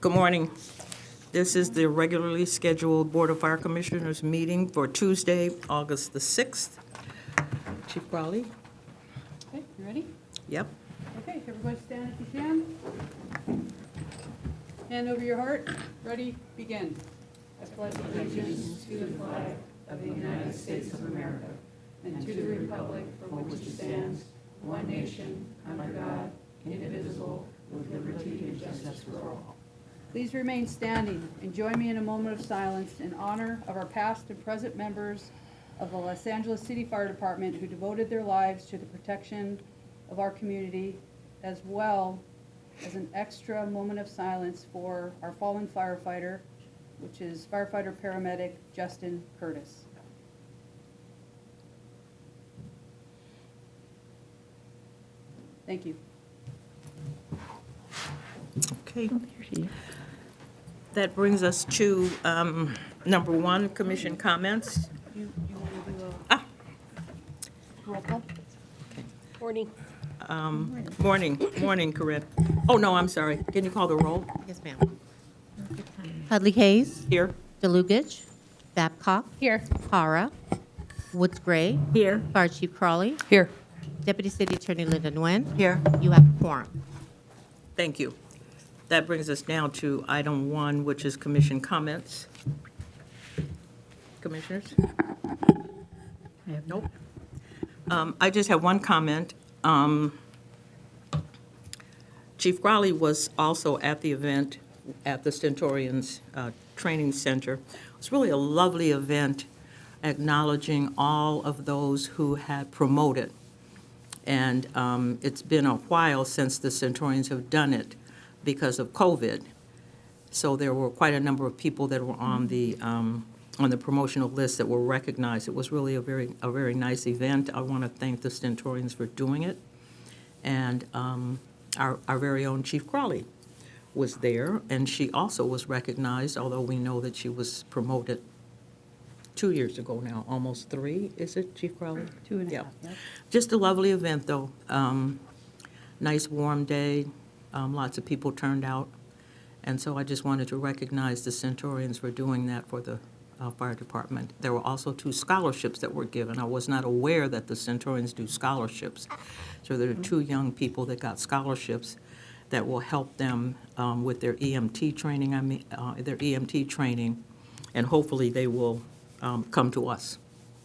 Good morning. This is the regularly scheduled Board of Fire Commissioners meeting for Tuesday, August the 6th. Chief Crowley? Okay, you ready? Yep. Okay, everybody stand if you can. Hand over your heart. Ready, begin. I pledge allegiance to the flag of the United States of America and to the republic for which it stands, one nation, under God, indivisible, with liberty and justice for all. Please remain standing and join me in a moment of silence in honor of our past and present members of the Los Angeles City Fire Department who devoted their lives to the protection of our community, as well as an extra moment of silence for our fallen firefighter, which is firefighter paramedic Justin Curtis. Thank you. Okay. That brings us to number one, commission comments. You want to do a roll call? Morning. Morning, Corinne. Oh, no, I'm sorry. Can you call the roll? Yes, ma'am. Hudley Hayes, Here. DeLugich, Babcock, Here. Para, Woods Gray, Here. Fire Chief Crawley, Here. Deputy City Attorney Linda Nguyen. Here. You have a quorum. Thank you. That brings us now to item one, which is commission comments. Commissioners? Nope. I just have one comment. Chief Crowley was also at the event at the Stentorians Training Center. It was really a lovely event acknowledging all of those who had promoted. And it's been a while since the Stentorians have done it because of COVID. So there were quite a number of people that were on the promotional list that were recognized. It was really a very nice event. I want to thank the Stentorians for doing it. And our very own Chief Crowley was there, and she also was recognized, although we know that she was promoted 2 years ago now, almost 3, is it, Chief Crowley? 2.5. Yeah. Yep. Just a lovely event, though. Nice warm day, lots of people turned out. And so I just wanted to recognize the Stentorians for doing that for the fire department. There were also 2 scholarships that were given. I was not aware that the Stentorians do scholarships. So there are 2 young people that got scholarships that will help them with their EMT training, and hopefully they will come to us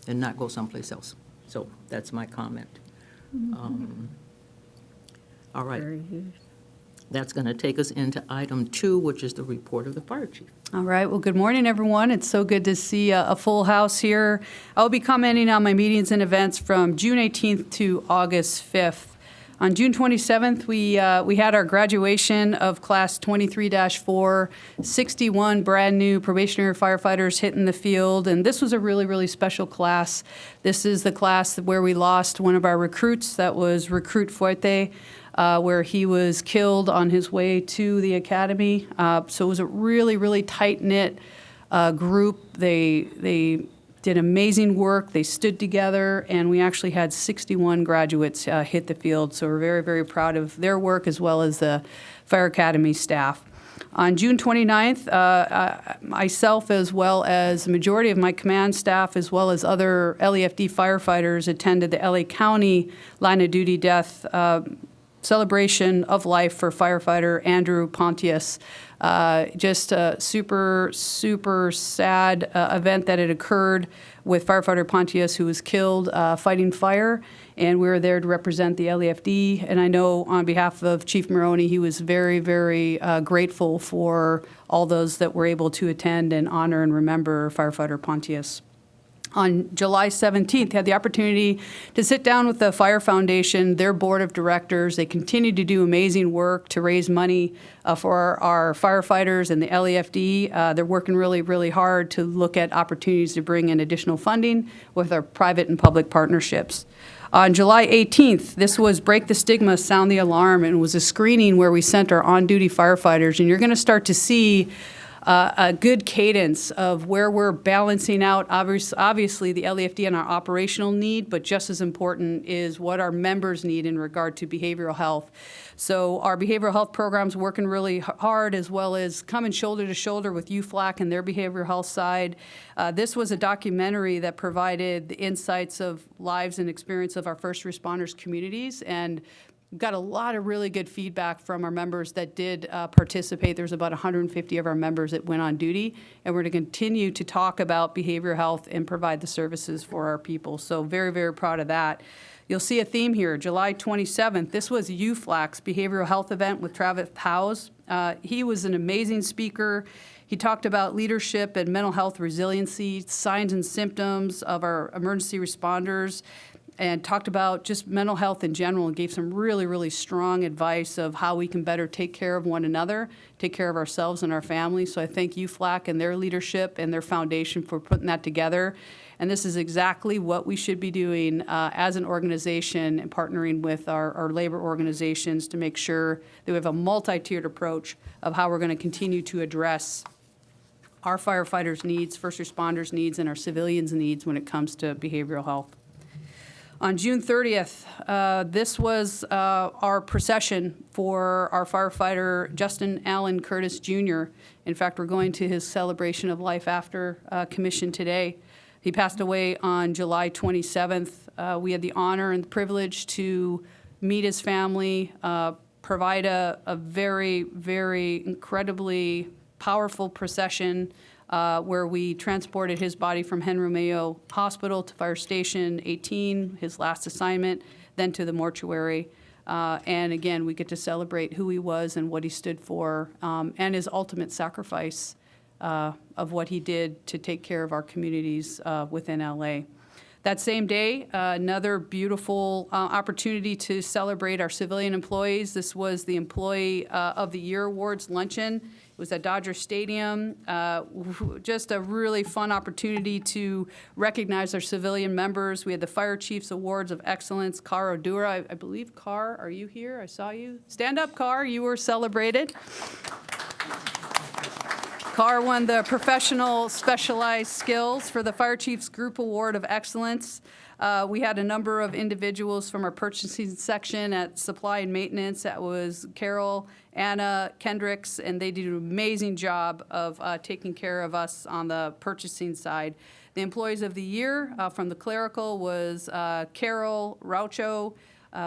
and not go someplace else. So that's my comment. All right. That's going to take us into item 2, which is the report of the fire chief. All right. Well, good morning, everyone. It's so good to see a full house here. I'll be commenting on my meetings and events from June 18th to August 5th. On June 27th, we had our graduation of Class 23-4, 61 brand-new probationary firefighters hitting the field, and this was a really, really special class. This is the class where we lost one of our recruits. That was Recruit Fuerte, where he was killed on his way to the academy. So it was a really, really tight-knit group. They did amazing work. They stood together, and we actually had 61 graduates hit the field. So we're very, very proud of their work as well as the Fire Academy staff. On June 29th, myself as well as the majority of my command staff as well as other LEFD firefighters attended the LA County Line of Duty Death celebration of life for firefighter Andrew Pontius. Just a super, super sad event that had occurred with firefighter Pontius, who was killed fighting fire, and we were there to represent the LEFD. And I know on behalf of Chief Maroney, he was very, very grateful for all those that were able to attend and honor and remember firefighter Pontius. On July 17th, had the opportunity to sit down with the Fire Foundation, their board of directors. They continue to do amazing work to raise money for our firefighters and the LEFD. They're working really, really hard to look at opportunities to bring in additional funding with our private and public partnerships. On July 18th, this was Break the Stigma, Sound the Alarm, and it was a screening where we sent our on-duty firefighters. And you're going to start to see a good cadence of where we're balancing out, obviously, the LEFD and our operational need, but just as important is what our members need in regard to behavioral health. So our behavioral health program's working really hard, as well as coming shoulder to shoulder with UFLAC and their behavioral health side. This was a documentary that provided the insights of lives and experience of our first responders communities, and got a lot of really good feedback from our members that did participate. There's about 150 of our members that went on duty, and we're going to continue to talk about behavioral health and provide the services for our people. So very, very proud of that. You'll see a theme here, July 27th. This was UFLAC's behavioral health event with Travis Howes. He was an amazing speaker. He talked about leadership and mental health resiliency, signs and symptoms of our emergency responders, and talked about just mental health in general, and gave some really, really strong advice of how we can better take care of one another, take care of ourselves and our families. So I thank UFLAC and their leadership and their foundation for putting that together. And this is exactly what we should be doing as an organization, and partnering with our labor organizations to make sure that we have a multi-tiered approach of how we're going to continue to address our firefighters' needs, first responders' needs, and our civilians' needs when it comes to behavioral health. On June 30th, this was our procession for our firefighter, Justin Allen Curtis Jr. In fact, we're going to his celebration of life after commission today. He passed away on July 27th. We had the honor and the privilege to meet his family, provide a very, very incredibly powerful procession where we transported his body from Henry Mayo Hospital to Fire Station 18, his last assignment, then to the mortuary. And again, we get to celebrate who he was and what he stood for, and his ultimate sacrifice of what he did to take care of our communities within LA. That same day, another beautiful opportunity to celebrate our civilian employees. This was the Employee of the Year Awards luncheon. It was at Dodger Stadium. Just a really fun opportunity to recognize our civilian members. We had the Fire Chiefs Awards of Excellence. Car Odura, I believe, Car, are you here? I saw you. Stand up, Car. You were celebrated. Carr won the Professional Specialized Skills for the Fire Chiefs Group Award of Excellence. We had a number of individuals from our purchasing section at Supply and Maintenance. That was Carol, Anna, Kendricks, and they did an amazing job of taking care of us on the purchasing side. The Employees of the Year from the Clerical was Carol Raucho.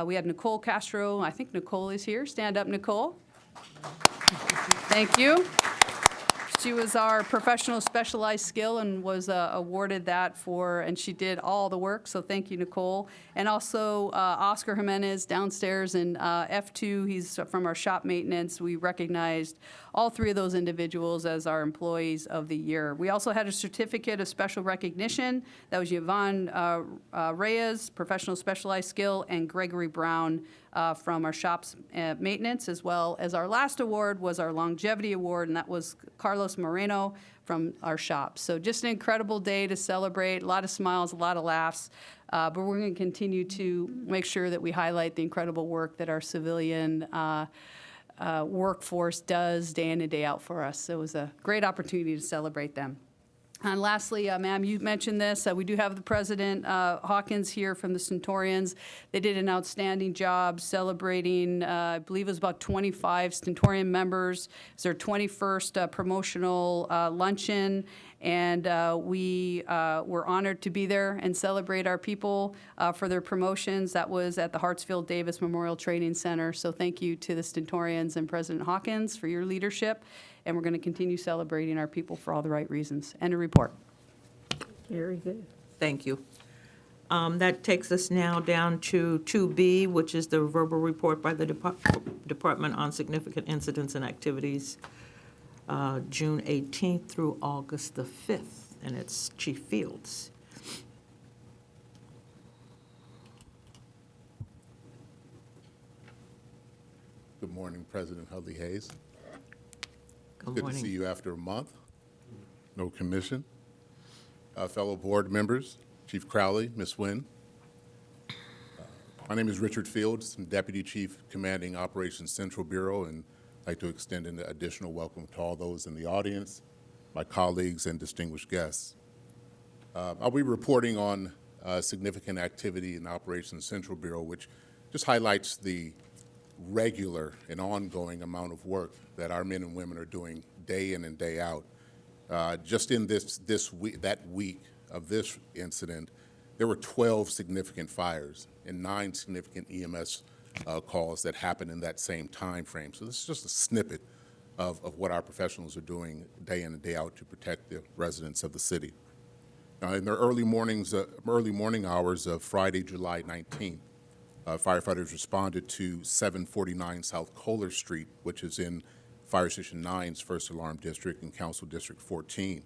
We had Nicole Castro. I think Nicole is here. Stand up, Nicole. Thank you. She was our professional specialized skill and was awarded that for, and she did all the work, so thank you, Nicole. And also Oscar Jimenez downstairs in F2, he's from our shop maintenance. We recognized all three of those individuals as our Employees of the Year. We also had a certificate of special recognition. That was Yvonne Reyes, professional specialized skill, and Gregory Brown from our shops maintenance, as well as our last award was our longevity award, and that was Carlos Moreno from our shop. So just an incredible day to celebrate, a lot of smiles, a lot of laughs, but we're going to continue to make sure that we highlight the incredible work that our civilian workforce does day in and day out for us. So it was a great opportunity to celebrate them. And lastly, ma'am, you mentioned this. We do have the President Hawkins here from the Stentorians. They did an outstanding job celebrating, I believe it was about 25 Stentorian members. It's their 21st promotional luncheon. And we were honored to be there and celebrate our people for their promotions. That was at the Hartsfield Davis Memorial Training Center. So thank you to the Stentorians and President Hawkins for your leadership. And we're going to continue celebrating our people for all the right reasons. End of report. Very good. Thank you. That takes us now down to 2B, which is the verbal report by the Department on Significant Incidents and Activities, June 18th through August the 5th, and it's Chief Fields. Good morning, President Hudley Hayes. Good Good to morning. see you after a month. No commission. Fellow board members, Chief Crowley, Ms. Wynn. My name is Richard Fields. I'm Deputy Chief Commanding Operations Central Bureau, and I'd like to extend an additional welcome to all those in the audience, my colleagues, and distinguished guests. I'll be reporting on significant activity in Operations Central Bureau, which just highlights the regular and ongoing amount of work that our men and women are doing day in and day out. Just in that week of this incident, there were 12 significant fires and 9 significant EMS calls that happened in that same time frame. So this is just a snippet of what our professionals are doing day in and day out to protect the residents of the city. Now, in the early morning hours of Friday, July 19th, firefighters responded to 749 South Kohler Street, which is in Fire Station 9's First Alarm District and Council District 14.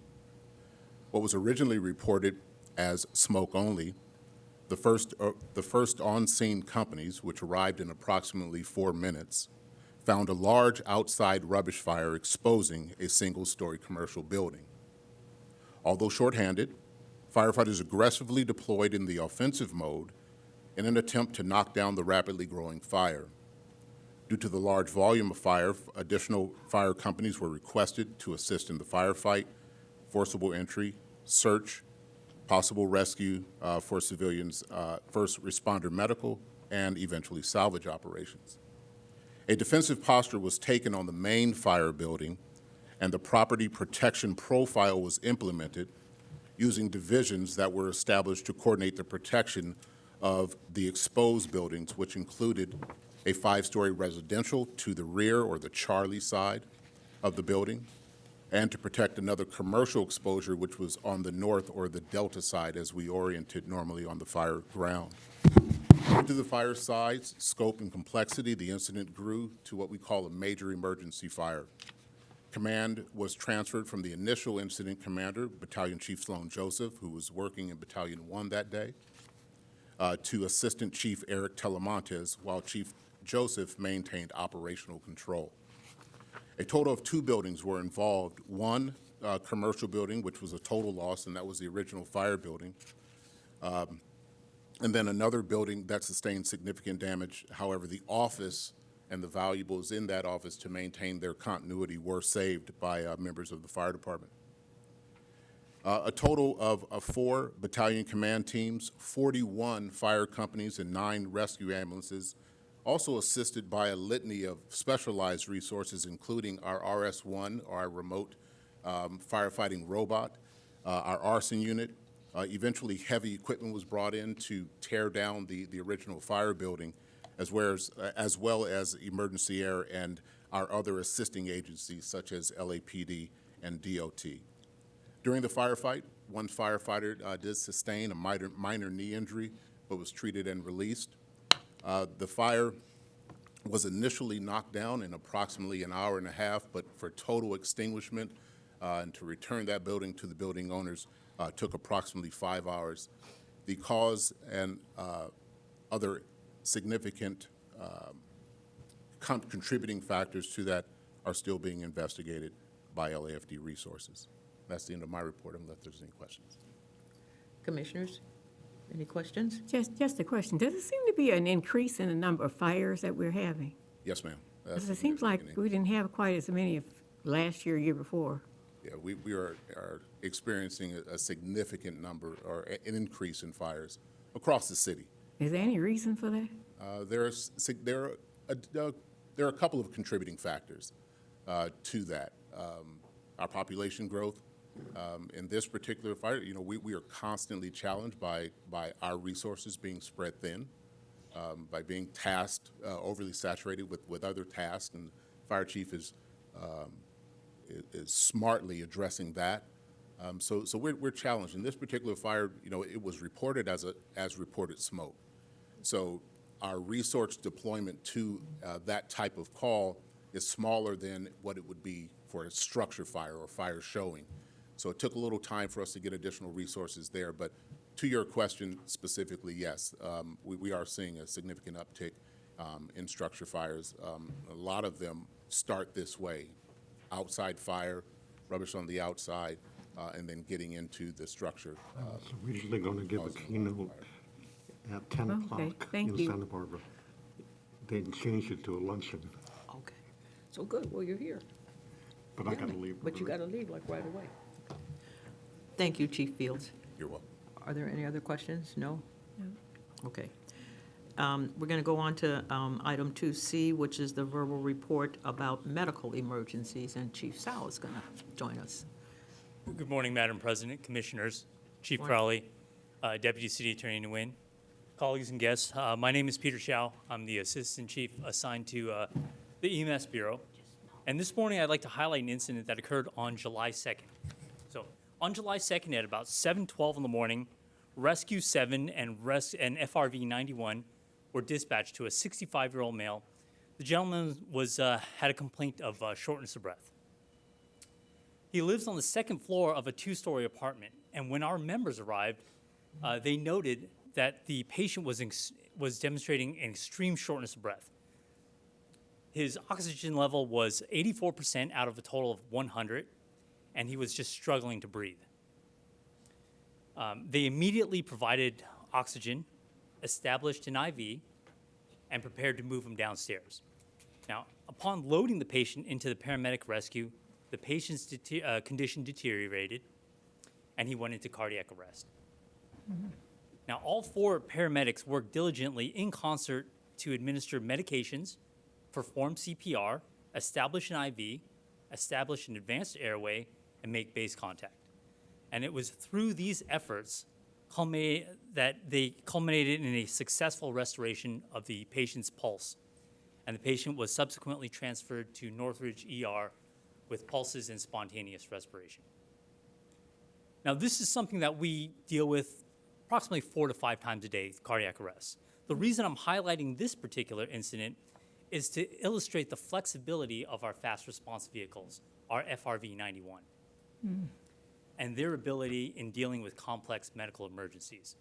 What was originally reported as smoke only, the first on-scene companies, which arrived in approximately 4 minutes, found a large outside rubbish fire exposing a single-story commercial building. Although shorthanded, firefighters aggressively deployed in the offensive mode in an attempt to knock down the rapidly growing fire. Due to the large volume of fire, additional fire companies were requested to assist in the firefight, forcible entry, search, possible rescue for civilians, first responder medical, and eventually salvage operations. A defensive posture was taken on the main fire building, and the property protection profile was implemented using divisions that were established to coordinate the protection of the exposed buildings, which included a 5-story residential to the rear or the Charlie side of the building, and to protect another commercial exposure, which was on the north or the delta side as we oriented normally on the fire ground. Due to the fire size, scope, and complexity, the incident grew to what we call a major emergency fire. Command was transferred from the initial incident commander, Battalion Chief Sloan Joseph, who was working in Battalion 1 that day, to Assistant Chief Eric Telemontes, while Chief Joseph maintained operational control. A total of 2 buildings were involved. One commercial building, which was a total loss, and that was the original fire building. And then another building that sustained significant damage. However, the office and the valuables in that office to maintain their continuity were saved by members of the fire department. A total of 4 battalion command teams, 41 fire companies, and 9 rescue ambulances, also assisted by a litany of specialized resources, including our RS-1, our remote firefighting robot, our arson unit. Eventually, heavy equipment was brought in to tear down the original fire building, as well as emergency air and our other assisting agencies, such as LAPD and DOT. During the firefight, one firefighter did sustain a minor knee injury, but was treated and released. The fire was initially knocked down in approximately an hour and a half, but for total extinguishment and to return that building to the building owners took approximately 5 hours. The cause and other significant contributing factors to that are still being investigated by LAFD resources. That's the end of my report, unless there's any questions. Commissioners, any questions? Just a question. Does it seem to be an increase in the number of fires that we're having? Yes, ma'am. Because it seems like we didn't have quite as many of last year, year before. Yeah, we are experiencing a significant number or an increase in fires across the city. Is there any reason for that? There are a couple of contributing factors to that. Our population growth. In this particular fire, we are constantly challenged by our resources being spread thin, by being tasked, overly saturated with other tasks, and fire chief is smartly addressing that. So we're challenged. In this particular fire, it was reported as reported smoke. So our resource deployment to that type of call is smaller than what it would be for a structure fire or fire showing. So it took a little time for us to get additional resources there. But to your question specifically, yes, we are seeing a significant uptick in structure fires. A lot of them start this way: outside fire, rubbish on the outside, and then getting into the structure. So we're usually going to give a keynote at 10 Okay, o'clock thank in you. Santa Barbara. They changed it to a luncheon. Okay. So good, well, you're here. But I gotta leave. But you got to leave like right away. Thank you, Chief Fields. You're welcome. Are there any other questions? No? Okay. We're going to go on to item 2C, which is the verbal report about medical emergencies, and Chief Sal is going to join us. Good morning, Madam President, Commissioners, Chief Morning. Crowley, Deputy City Attorney Nguyen, colleagues and guests. My name is Peter Chow. I'm the Assistant Chief assigned to the EMS Bureau. And this morning, I'd like to highlight an incident that occurred on July 2nd. So, on July 2nd at about 7:12 in the morning, Rescue 7 and FRV 91 were dispatched to a 65-year-old male. The gentleman had a complaint of shortness of breath. He lives on the second floor of a two-story apartment, and when our members arrived, they noted that the patient was demonstrating an extreme shortness of breath. His oxygen level was 84% out of a total of 100, and he was just struggling to breathe. They immediately provided oxygen, established an IV, and prepared to move him downstairs. Now, upon loading the patient into the paramedic rescue, the patient's condition deteriorated, and he went into cardiac arrest. Now, all four paramedics worked diligently in concert to administer medications, perform CPR, establish an IV, establish an advanced airway, and make base contact. And it was through these efforts that they culminated in a successful restoration of the patient's pulse. And the patient was subsequently transferred to Northridge ER with pulses and spontaneous respiration. Now, this is something that we deal with approximately 4 to 5 times a day, cardiac arrest. The reason I'm highlighting this particular incident is to illustrate the flexibility of our fast response vehicles, our FRV 91, and their ability in dealing with complex medical emergencies.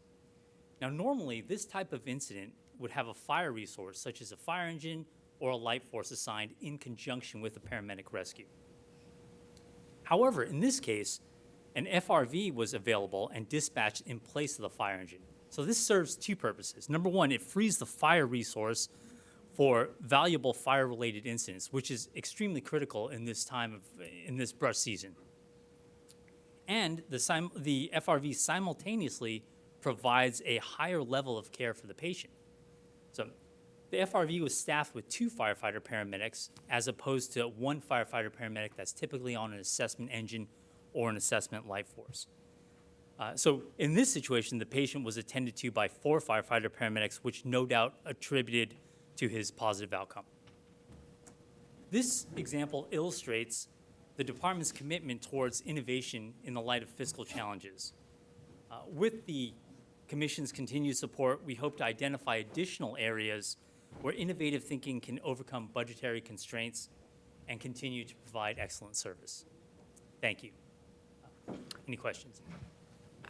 Now, normally, this type of incident would have a fire resource, such as a fire engine or a light force assigned in conjunction with a paramedic rescue. However, in this case, an FRV was available and dispatched in place of the fire engine. So this serves two purposes. Number one, it frees the fire resource for valuable fire-related incidents, which is extremely critical in this brush season. And the FRV simultaneously provides a higher level of care for the patient. So the FRV was staffed with 2 firefighter paramedics as opposed to 1 firefighter paramedic that's typically on an assessment engine or an assessment light force. So in this situation, the patient was attended to by 4 firefighter paramedics, which no doubt attributed to his positive outcome. This example illustrates the department's commitment towards innovation in the light of fiscal challenges. With the Commission's continued support, we hope to identify additional areas where innovative thinking can overcome budgetary constraints and continue to provide excellent service. Thank you. Any questions?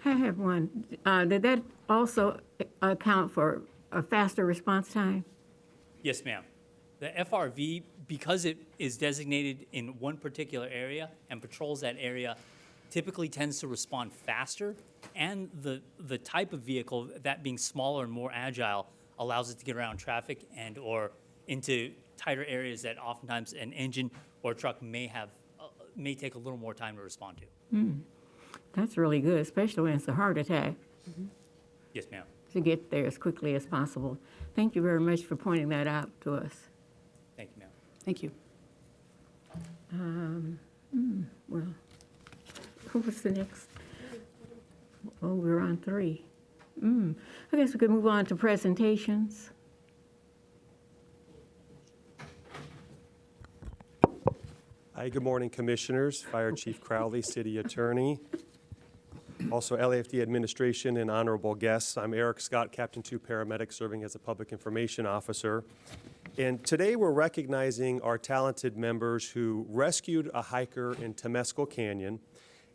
I have one. Did that also account for a faster response time? Yes, ma'am. The FRV, because it is designated in one particular area and patrols that area, typically tends to respond faster, and the type of vehicle, that being smaller and more agile, allows it to get around traffic and or into tighter areas that oftentimes an engine or a truck may take a little more time to respond to. That's really good, especially when it's a heart attack, Yes, ma'am. to get there as quickly as possible. Thank you very much for pointing that out to us. Thank you, ma'am. Thank you. Well, who was the next? Oh, we're on 3. I guess we could move on to presentations. Hi, good morning, Commissioners, Fire Chief Crowley, City Attorney, also LAFD Administration and honorable guests. I'm Eric Scott, Captain 2 Paramedic, serving as a Public Information Officer. And today we're recognizing our talented members who rescued a hiker in Temescal Canyon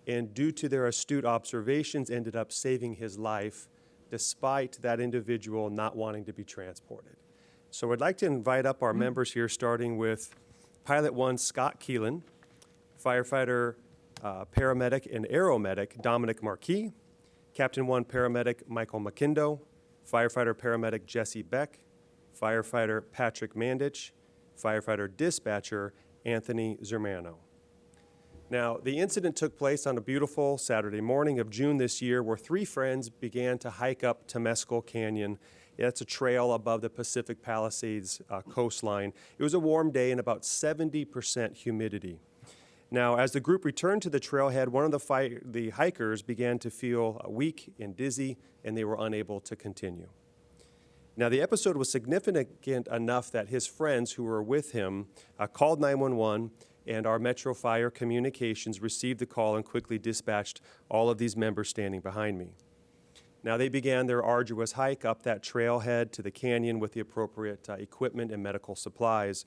and due to their astute observations ended up saving his life despite that individual not wanting to be transported. So I'd like to invite up our members here, starting with Pilot 1 Scott Keelan, Firefighter Paramedic and Aeromedic Dominic Marquis, Captain 1 Paramedic Michael McKindo, Firefighter Paramedic Jesse Beck, Firefighter Patrick Mandich, Firefighter Dispatcher Anthony Zermano. Now, the incident took place on a beautiful Saturday morning of June this year where three friends began to hike up Temescal Canyon. That's a trail above the Pacific Palisades coastline. It was a warm day and about 70% humidity. Now, as the group returned to the trailhead, one of the hikers began to feel weak and dizzy, and they were unable to continue. Now, the episode was significant enough that his friends who were with him called 911, and our Metro Fire Communications received the call and quickly dispatched all of these members standing behind me. Now, they began their arduous hike up that trailhead to the canyon with the appropriate equipment and medical supplies.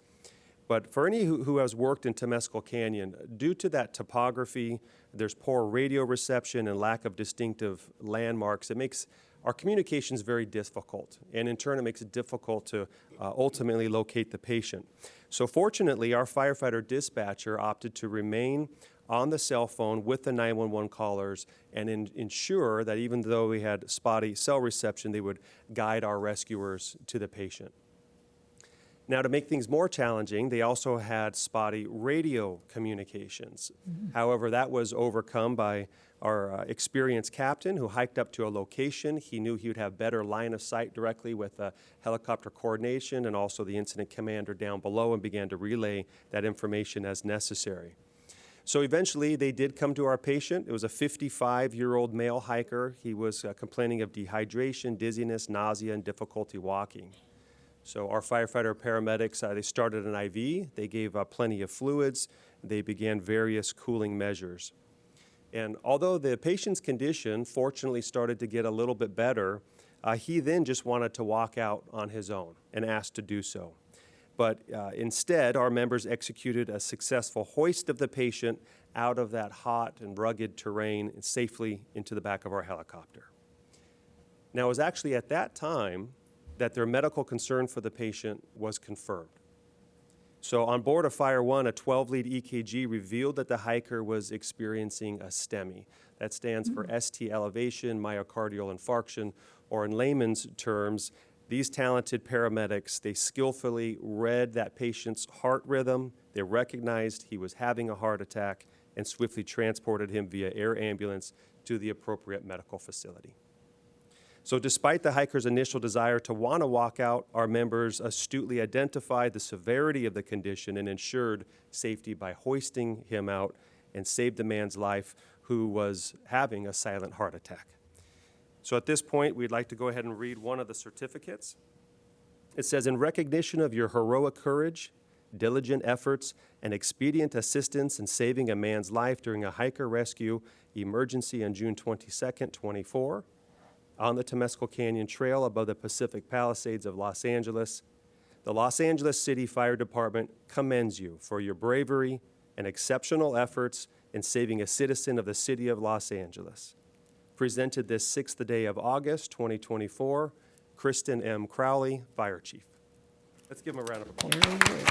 But for any who has worked in Temescal Canyon, due to that topography, there's poor radio reception and lack of distinctive landmarks, it makes our communications very difficult, and in turn it makes it difficult to ultimately locate the patient. So fortunately, our firefighter dispatcher opted to remain on the cell phone with the 911 callers and ensure that even though we had spotty cell reception, they would guide our rescuers to the patient. Now, to make things more challenging, they also had spotty radio communications. However, that was overcome by our experienced captain who hiked up to a location. He knew he would have better line of sight directly with helicopter coordination and also the incident commander down below, and began to relay that information as necessary. So eventually they did come to our patient. It was a 55-year-old male hiker. He was complaining of dehydration, dizziness, nausea, and difficulty walking. So our firefighter paramedics, they started an IV, they gave plenty of fluids, they began various cooling measures. And although the patient's condition fortunately started to get a little bit better, he then just wanted to walk out on his own and asked to do so. But instead, our members executed a successful hoist of the patient out of that hot and rugged terrain and safely into the back of our helicopter. Now, it was actually at that time that their medical concern for the patient was confirmed. So on board of Fire 1, a 12-lead EKG revealed that the hiker was experiencing a STEMI. That stands for ST elevation myocardial infarction, or in layman's terms, these talented paramedics, they skillfully read that patient's heart rhythm, they recognized he was having a heart attack, and swiftly transported him via air ambulance to the appropriate medical facility. So despite the hiker's initial desire to want to walk out, our members astutely identified the severity of the condition and ensured safety by hoisting him out and saved the man's life who was having a silent heart attack. So at this point, we'd like to go ahead and read one of the certificates. It says, in recognition of your heroic courage, diligent efforts, and expedient assistance in saving a man's life during a hiker rescue emergency on June 22nd, 24, on the Temescal Canyon Trail above the Pacific Palisades of Los Angeles, the Los Angeles City Fire Department commends you for your bravery and exceptional efforts in saving a citizen of the city of Los Angeles. Presented this 6th day of August, 2024, Kristen M. Crowley, Fire Chief. Let's give him a round of applause. Very good.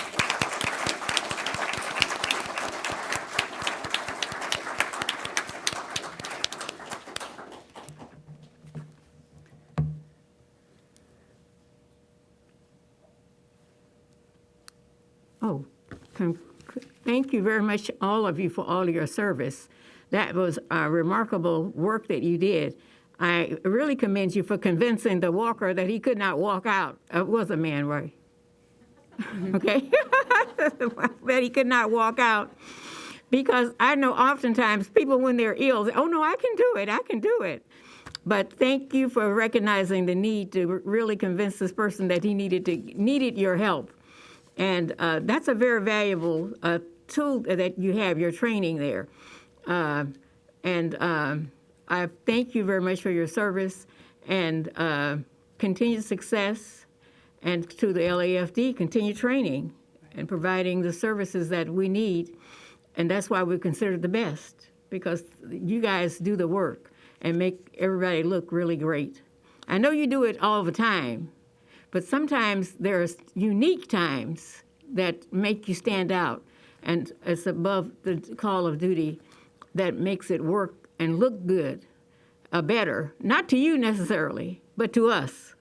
Oh, thank you very much, all of you, for all of your service. That was remarkable work that you did. I really commend you for convincing the walker that he could not walk out. It was a man, right? Okay? That he could not walk out. Because I know oftentimes people, when they're ill, say, oh, no, I can do it, I can do it. But thank you for recognizing the need to really convince this person that he needed your help. And that's a very valuable tool that you have, your training there. I thank you very much for your service and continued success, and to the LAFD, continue training and providing the services that we need. And that's why we're considered the best, because you guys do the work and make everybody look really great. I know you do it all the time, but sometimes there's unique times that make you stand out, and it's above the call of duty that makes it work and look good, better, not to you necessarily, but to us.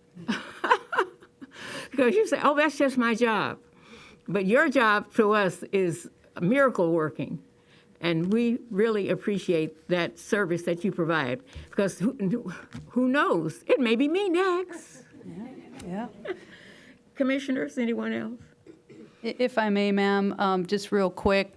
Because you say, oh, that's just my job. But your job to us is miracle working. And we really appreciate that service that you provide, because who knows? It may be me next. Yeah. Commissioners, anyone else? If I may, ma'am, just real quick,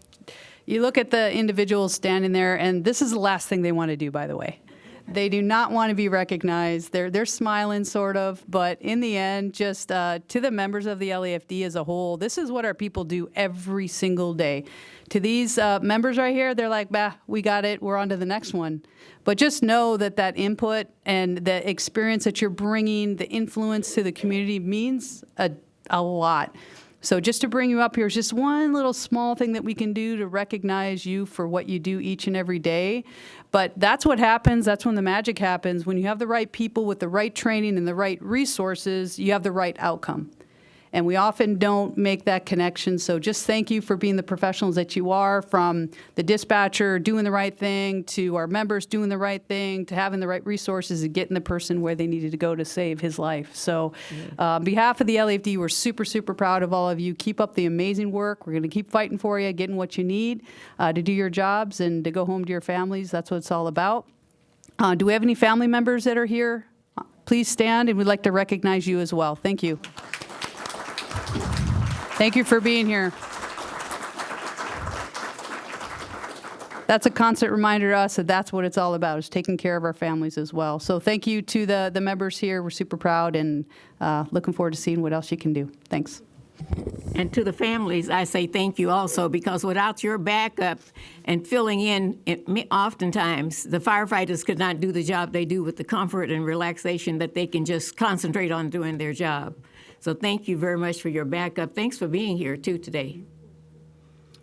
you look at the individuals standing there, and this is the last thing they want to do, by the way. They do not want to be recognized. They're smiling, sort of, but in the end, just to the members of the LAFD as a whole, this is what our people do every single day. To these members right here, they're like, bah, we got it, we're on to the next one. But just know that that input and the experience that you're bringing, the influence to the community means a lot. So just to bring you up here is just one little small thing that we can do to recognize you for what you do each and every day. But that's what happens. That's when the magic happens. When you have the right people with the right training and the right resources, you have the right outcome. And we often don't make that connection. So just thank you for being the professionals that you are, from the dispatcher doing the right thing, to our members doing the right thing, to having the right resources and getting the person where they needed to go to save his life. So on behalf of the LAFD, we're super, super proud of all of you. Keep up the amazing work. We're going to keep fighting for you, getting what you need to do your jobs and to go home to your families. That's what it's all about. Do we have any family members that are here? Please stand, and we'd like to recognize you as well. Thank you. Thank you for being here. That's a constant reminder to us that that's what it's all about, is taking care of our families as well. So thank you to the members here. We're super proud and looking forward to seeing what else you can do. Thanks. And to the families, I say thank you also, because without your backup and filling in, oftentimes the firefighters could not do the job they do with the comfort and relaxation that they can just concentrate on doing their job. So thank you very much for your backup. Thanks for being here, too, today.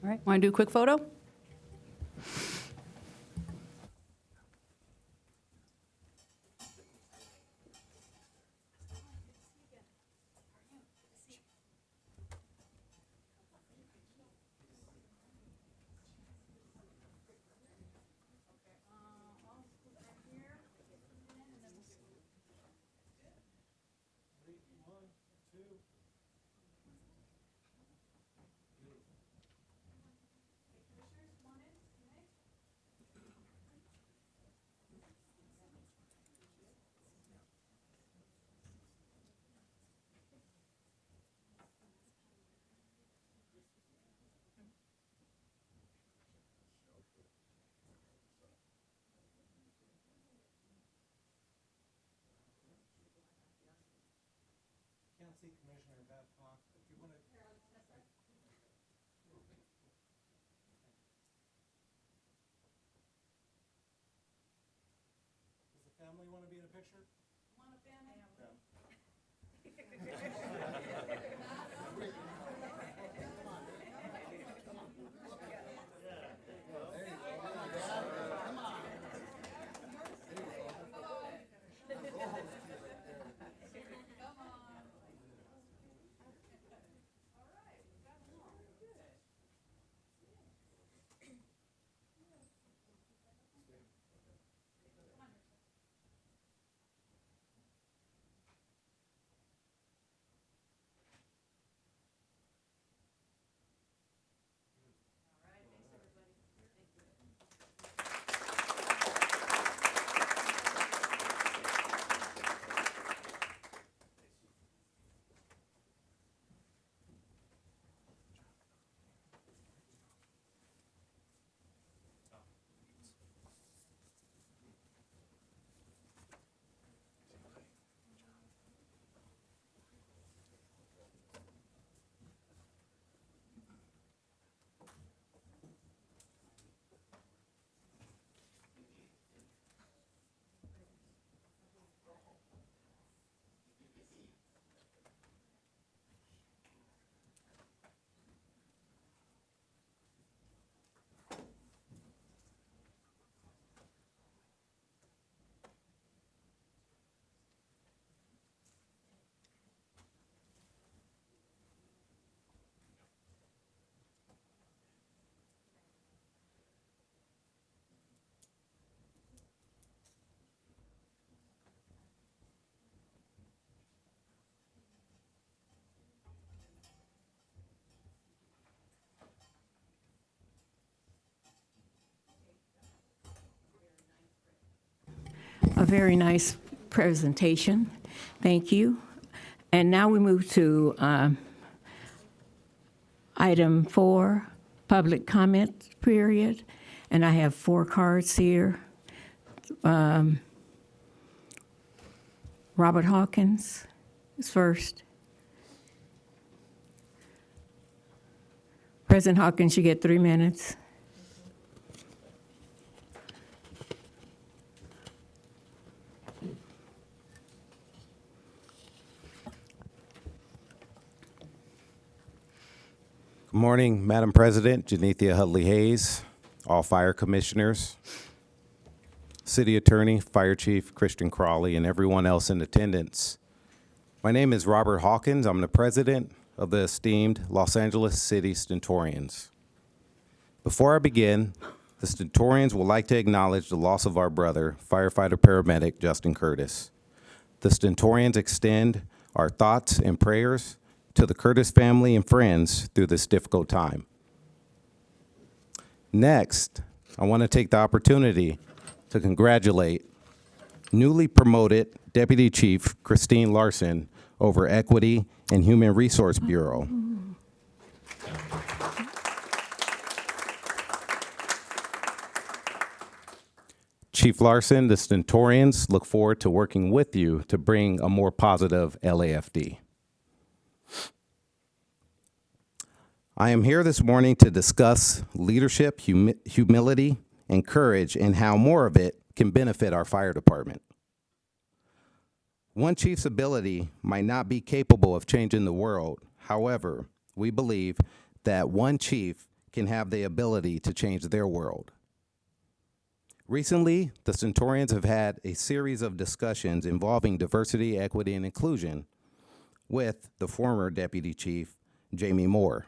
All right, want to do a quick photo? Family want to be in a picture? Want a family? very nice presentation. Thank you. And now we move to item 4, public comment period. And I have 4 cards here. Robert Hawkins is first. President Hawkins, you get 3 minutes. Good morning, Madam President, Janethia Hudley Hayes, all fire commissioners, City Attorney, Fire Chief Christian Crawley, and everyone else in attendance. My name is Robert Hawkins. I'm the president of the esteemed Los Angeles City Stentorians. Before I begin, the Stentorians would like to acknowledge the loss of our brother, firefighter paramedic Justin Curtis. The Stentorians extend our thoughts and prayers to the Curtis family and friends through this difficult time. Next, I want to take the opportunity to congratulate newly promoted Deputy Chief Christine Larson over Equity and Human Resource Bureau. Chief Larson, the Stentorians look forward to working with you to bring a more positive LAFD. I am here this morning to discuss leadership, humility, and courage, and how more of it can benefit our fire department. One chief's ability might not be capable of changing the world. However, we believe that one chief can have the ability to change their world. Recently, the Stentorians have had a series of discussions involving diversity, equity, and inclusion with the former Deputy Chief, Jamie Moore.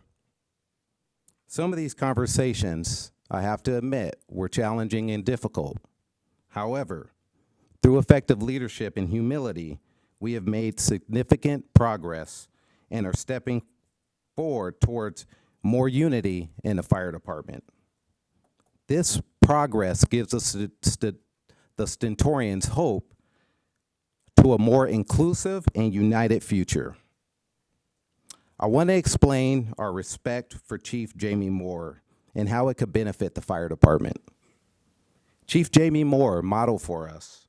Some of these conversations, I have to admit, were challenging and difficult. However, through effective leadership and humility, we have made significant progress and are stepping forward towards more unity in the fire department. This progress gives us the Stentorians hope to a more inclusive and united future. I want to explain our respect for Chief Jamie Moore and how it could benefit the fire department. Chief Jamie Moore modeled for us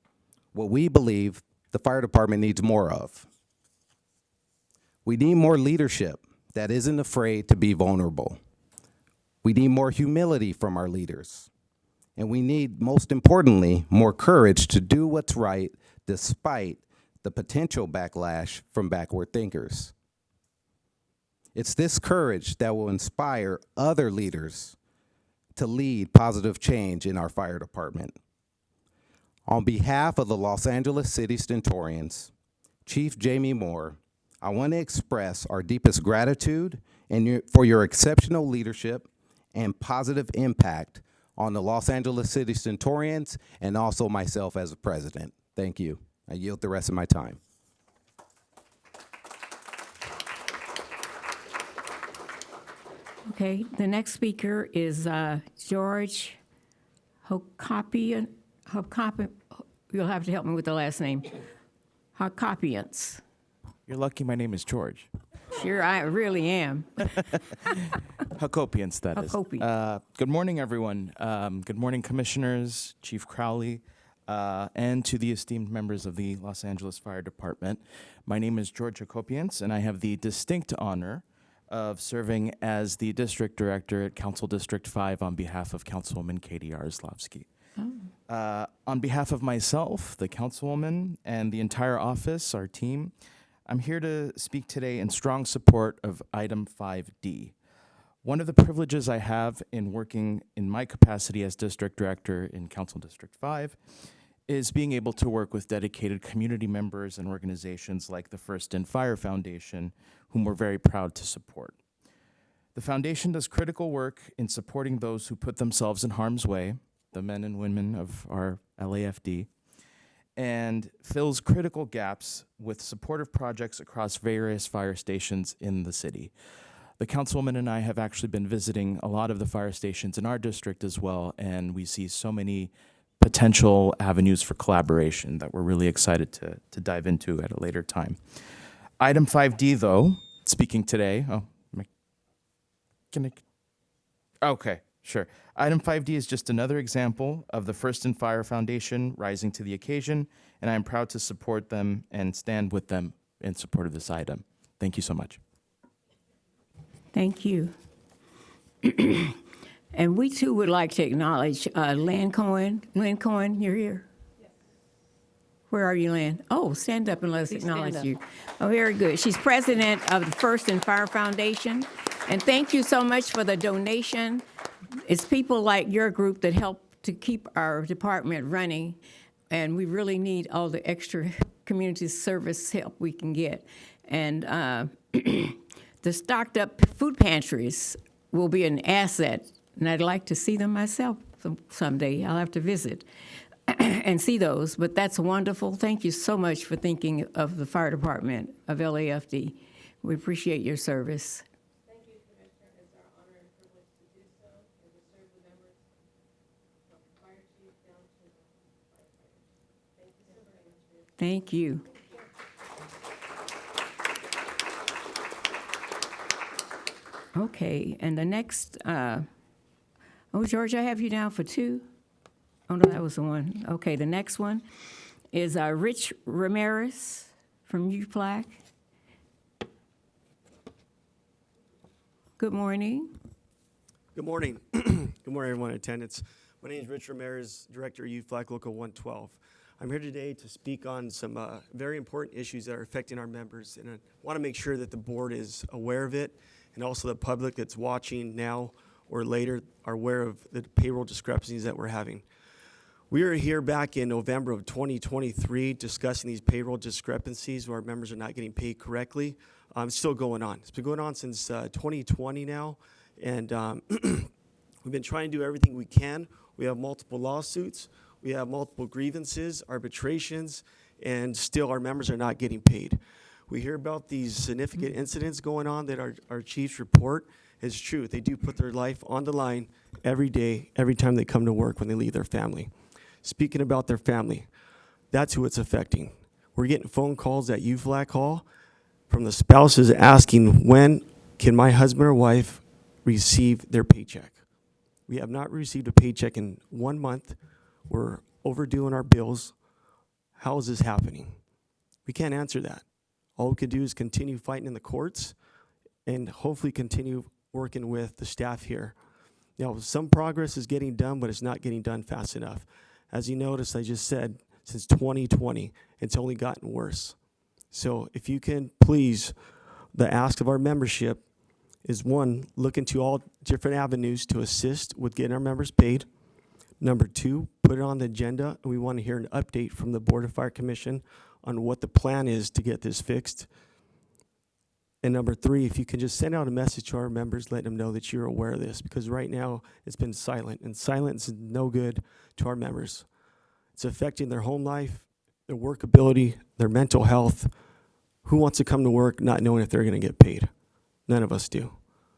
what we believe the fire department needs more of. We need more leadership that isn't afraid to be vulnerable. We need more humility from our leaders. And we need, most importantly, more courage to do what's right despite the potential backlash from backward thinkers. It's this courage that will inspire other leaders to lead positive change in our fire department. On behalf of the Los Angeles City Stentorians, Chief Jamie Moore, I want to express our deepest gratitude for your exceptional leadership and positive impact on the Los Angeles City Stentorians and also myself as a president. Thank you. I yield the rest of my time. Okay, the next speaker is George Hokopian. You'll have to help me with the last name. Hokopians. You're lucky my name is George. Sure, I really am. Hakopians, that is. Hakopians. Good morning, everyone. Good morning, commissioners, Chief Crowley, and to the esteemed members of the Los Angeles Fire Department. My name is George Hakopians, and I have the distinct honor of serving as the district director at Council District 5 on behalf of Councilwoman Katie Yaroslavsky. On behalf of myself, the councilwoman, and the entire office, our team, I'm here to speak today in strong support of item 5D. One of the privileges I have in working in my capacity as district director in Council District 5 is being able to work with dedicated community members and organizations like the First in Fire Foundation, whom we're very proud to support. The foundation does critical work in supporting those who put themselves in harm's way, the men and women of our LAFD, and fills critical gaps with supportive projects across various fire stations in the city. The councilwoman and I have actually been visiting a lot of the fire stations in our district as well, and we see so many potential avenues for collaboration that we're really excited to dive into at a later time. Item 5D, though, speaking today. Okay, sure. Item 5D is just another example of the First and Fire Foundation rising to the occasion, and I'm proud to support them and stand with them in support of this item. Thank you so much. Thank you. And we too would like to acknowledge Lynn Cohen. Lynn Cohen, you're here? Where are you, Lynn? Oh, stand up and let us acknowledge you. Oh, very good. She's president of the First and Fire Foundation. And thank you so much for the donation. It's people like your group that help to keep our department running. And we really need all the extra community service help we can get. And the stocked up food pantries will be an asset. And I'd like to see them myself someday. I'll have to visit and see those. But that's wonderful. Thank you so much for thinking of the fire department of LAFD. We appreciate your service. Thank you, Commissioner. It's our honor and privilege to do so and to serve the members from the fire chief down to the firefighters. Thank you so very much for your time. Thank you. Okay, and the next, George, I have you down for 2. Oh, no, that was the one. Okay, the next one is Rich Ramirez from UFLAG. Good morning. Good morning. Good morning, everyone in attendance. My name is Rich Ramirez, Director of UFLAG Local 112. I'm here today to speak on some very important issues that are affecting our members, and I want to make sure that the board is aware of it, and also the public that's watching now or later are aware of the payroll discrepancies that we're having. We were here back in November of 2023 discussing these payroll discrepancies where our members are not getting paid correctly. It's still going on. It's been going on since 2020 now, and we've been trying to do everything we can. We have multiple lawsuits. We have multiple grievances, arbitrations, and still our members are not getting paid. We hear about these significant incidents going on that our chiefs report. It's true. They do put their life on the line every day, every time they come to work when they leave their family. Speaking about their family, that's who it's affecting. We're getting phone calls at UFLAG Hall from the spouses asking, when can my husband or wife receive their paycheck? We have not received a paycheck in 1 month. We're overdue on our bills. How is this happening? We can't answer that. All we can do is continue fighting in the courts and hopefully continue working with the staff here. Now, some progress is getting done, but it's not getting done fast enough. As you notice, I just said, since 2020, it's only gotten worse. So if you can please, the ask of our membership is 1, look into all different avenues to assist with getting our members paid. Number 2, put it on the agenda, and we want to hear an update from the Board of Fire Commission on what the plan is to get this fixed. And number 3, if you can just send out a message to our members, let them know that you're aware of this, because right now it's been silent, and silence is no good to our members. It's affecting their home life, their workability, their mental health. Who wants to come to work not knowing if they're going to get paid? None of us do.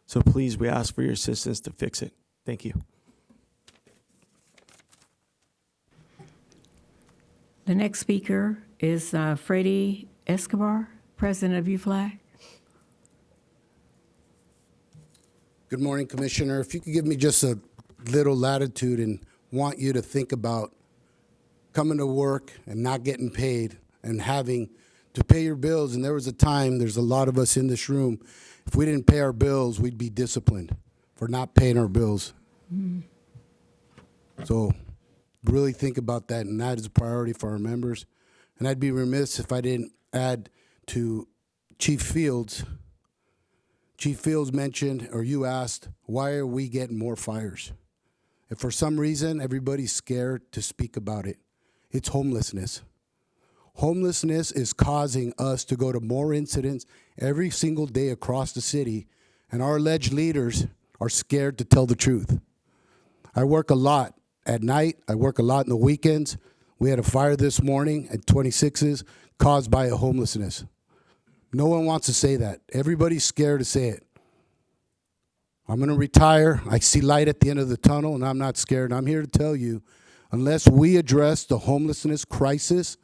So please, we ask for your assistance to fix it. Thank you. The next speaker is Freddie Escobar, president of UFLAG. Good morning, Commissioner. If you could give me just a little latitude and want you to think about coming to work and not getting paid and having to pay your bills. And there was a time, there's a lot of us in this room, if we didn't pay our bills, we'd be disciplined for not paying our bills. So really think about that, and that is a priority for our members. And I'd be remiss if I didn't add to Chief Fields. Chief Fields mentioned, or you asked, why are we getting more fires? If for some reason everybody's scared to speak about it, it's homelessness. Homelessness is causing us to go to more incidents every single day across the city, and our alleged leaders are scared to tell the truth. I work a lot at night. I work a lot in the weekends. We had a fire this morning at 26s caused by a homelessness. No one wants to say that. Everybody's scared to say it. I'm going to retire. I see light at the end of the tunnel, and I'm not scared. I'm here to tell you Unless we address the homelessness crisis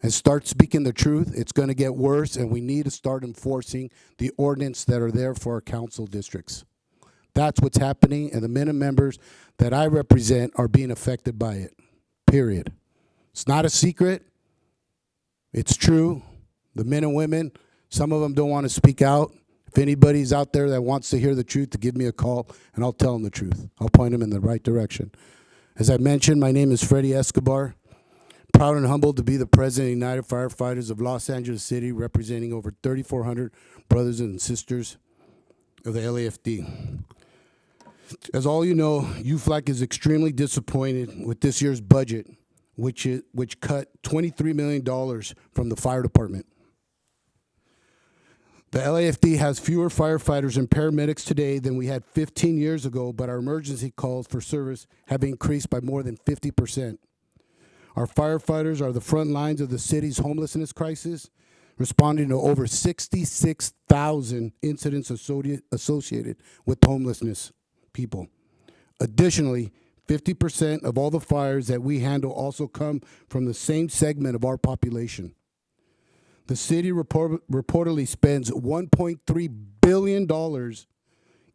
and start speaking the truth, it's going to get worse, and we need to start enforcing the ordinance that are there for our council districts. That's what's happening, and the men and members that I represent are being affected by it, period. It's not a secret. It's true. The men and women, some of them don't want to speak out. If anybody's out there that wants to hear the truth, to give me a call, and I'll tell them the truth. I'll point them in the right direction. As I mentioned, my name is Freddie Escobar. Proud and humbled to be the president of United Firefighters of Los Angeles City, representing over 3,400 brothers and sisters of the LAFD. As all you know, UFLAC is extremely disappointed with this year's budget, which cut $23 million from the fire department. The LAFD has fewer firefighters and paramedics today than we had 15 years ago, but our emergency calls for service have increased by more than 50%. Our firefighters are the front lines of the city's homelessness crisis, responding to over 66,000 incidents associated with homelessness people. Additionally, 50% of all the fires that we handle also come from the same segment of our population. The city reportedly spends $1.3 billion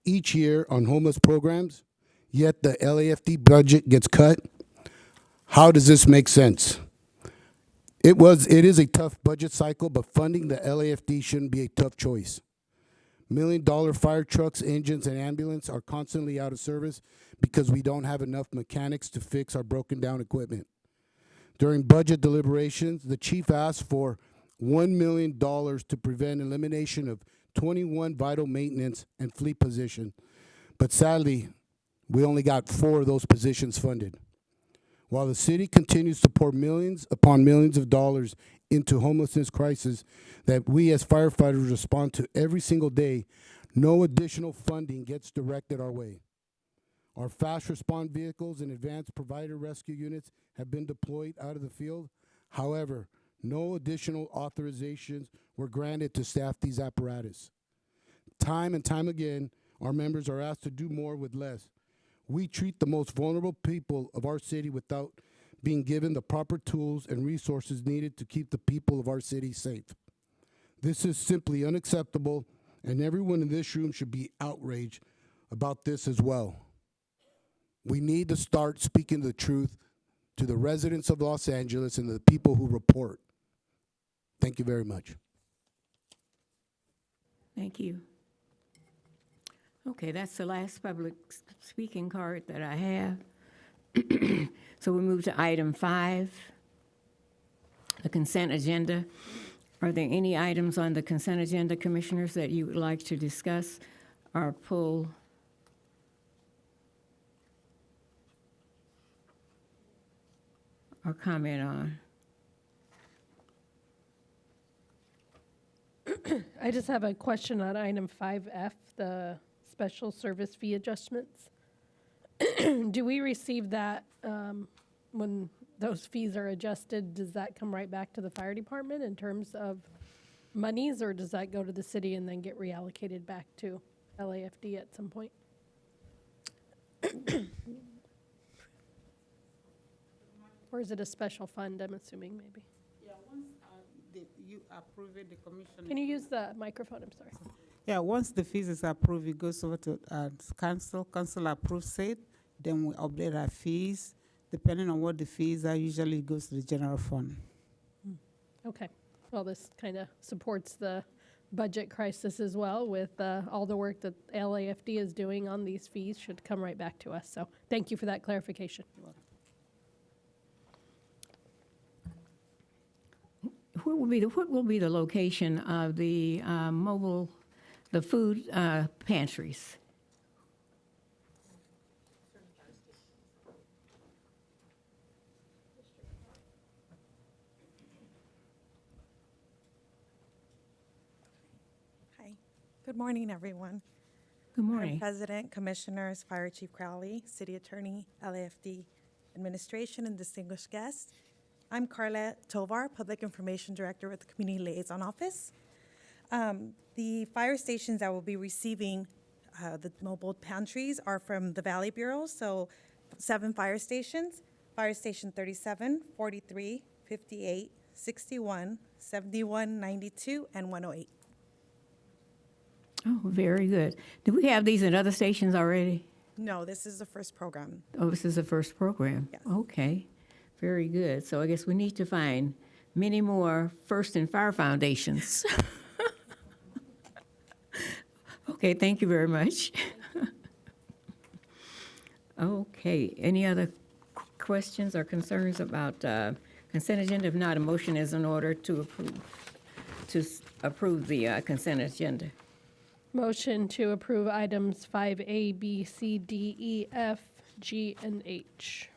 each year on homeless programs, yet the LAFD budget gets cut. How does this make sense? It is a tough budget cycle, but funding the LAFD shouldn't be a tough choice. $1 million fire trucks, engines, and ambulance are constantly out of service because we don't have enough mechanics to fix our broken down equipment. During budget deliberations, the chief asked for $1 million to prevent elimination of 21 vital maintenance and fleet positions. But sadly, we only got 4 of those positions funded. While the city continues to pour millions upon millions of dollars into homelessness crisis that we as firefighters respond to every single day, no additional funding gets directed our way. Our fast response vehicles and advanced provider rescue units have been deployed out of the field. However, no additional authorizations were granted to staff these apparatus. Time and time again, our members are asked to do more with less. We treat the most vulnerable people of our city without being given the proper tools and resources needed to keep the people of our city safe. This is simply unacceptable, and everyone in this room should be outraged about this as well. We need to start speaking the truth to the residents of Los Angeles and the people who report. Thank you very much. Thank you. Okay, that's the last public speaking card that I have. So we move to item 5, the consent agenda. Are there any items on the consent agenda, commissioners, that you would like to discuss or pull? Or comment on? I just have a question on item 5F, the special service fee adjustments. Do we receive that when those fees are adjusted? Does that come right back to the fire department in terms of monies, or does that go to the city and then get reallocated back to LAFD at some point? Or is it a special fund, I'm assuming, maybe? Yeah, once you approve it, the commission. Can you use the microphone? I'm sorry. Yeah, once the fees is approved, it goes over to council. Council approves it, then we update our fees. Depending on what the fees are, usually it goes to the general fund. Okay. Well, this kind of supports the budget crisis as well, with all the work that LAFD is doing on these fees should come right back to us. So thank you for that clarification. What will be the location of the the food pantries? Hi. Good morning, everyone. Good morning. I'm President, Commissioners, Fire Chief Crowley, City Attorney, LAFD Administration, and distinguished guests. I'm Carla Tovar, Public Information Director with the Community Liaison Office. The fire stations that will be receiving the mobile pantries are from the Valley Bureau, so 7 fire stations. Fire Station 37, 43, 58, 61, 71, 92, and 108. Oh, very good. Do we have these in other stations already? No, this is the first program. Oh, this is the first program? Yes. Okay, very good. So I guess we need to find many more First and Fire Foundations. Okay, thank you very much. Okay, any other questions or concerns about consent agenda? If not, a motion is in order to approve the consent agenda. Motion to approve items 5A, B, C, D, E, F, G, and H.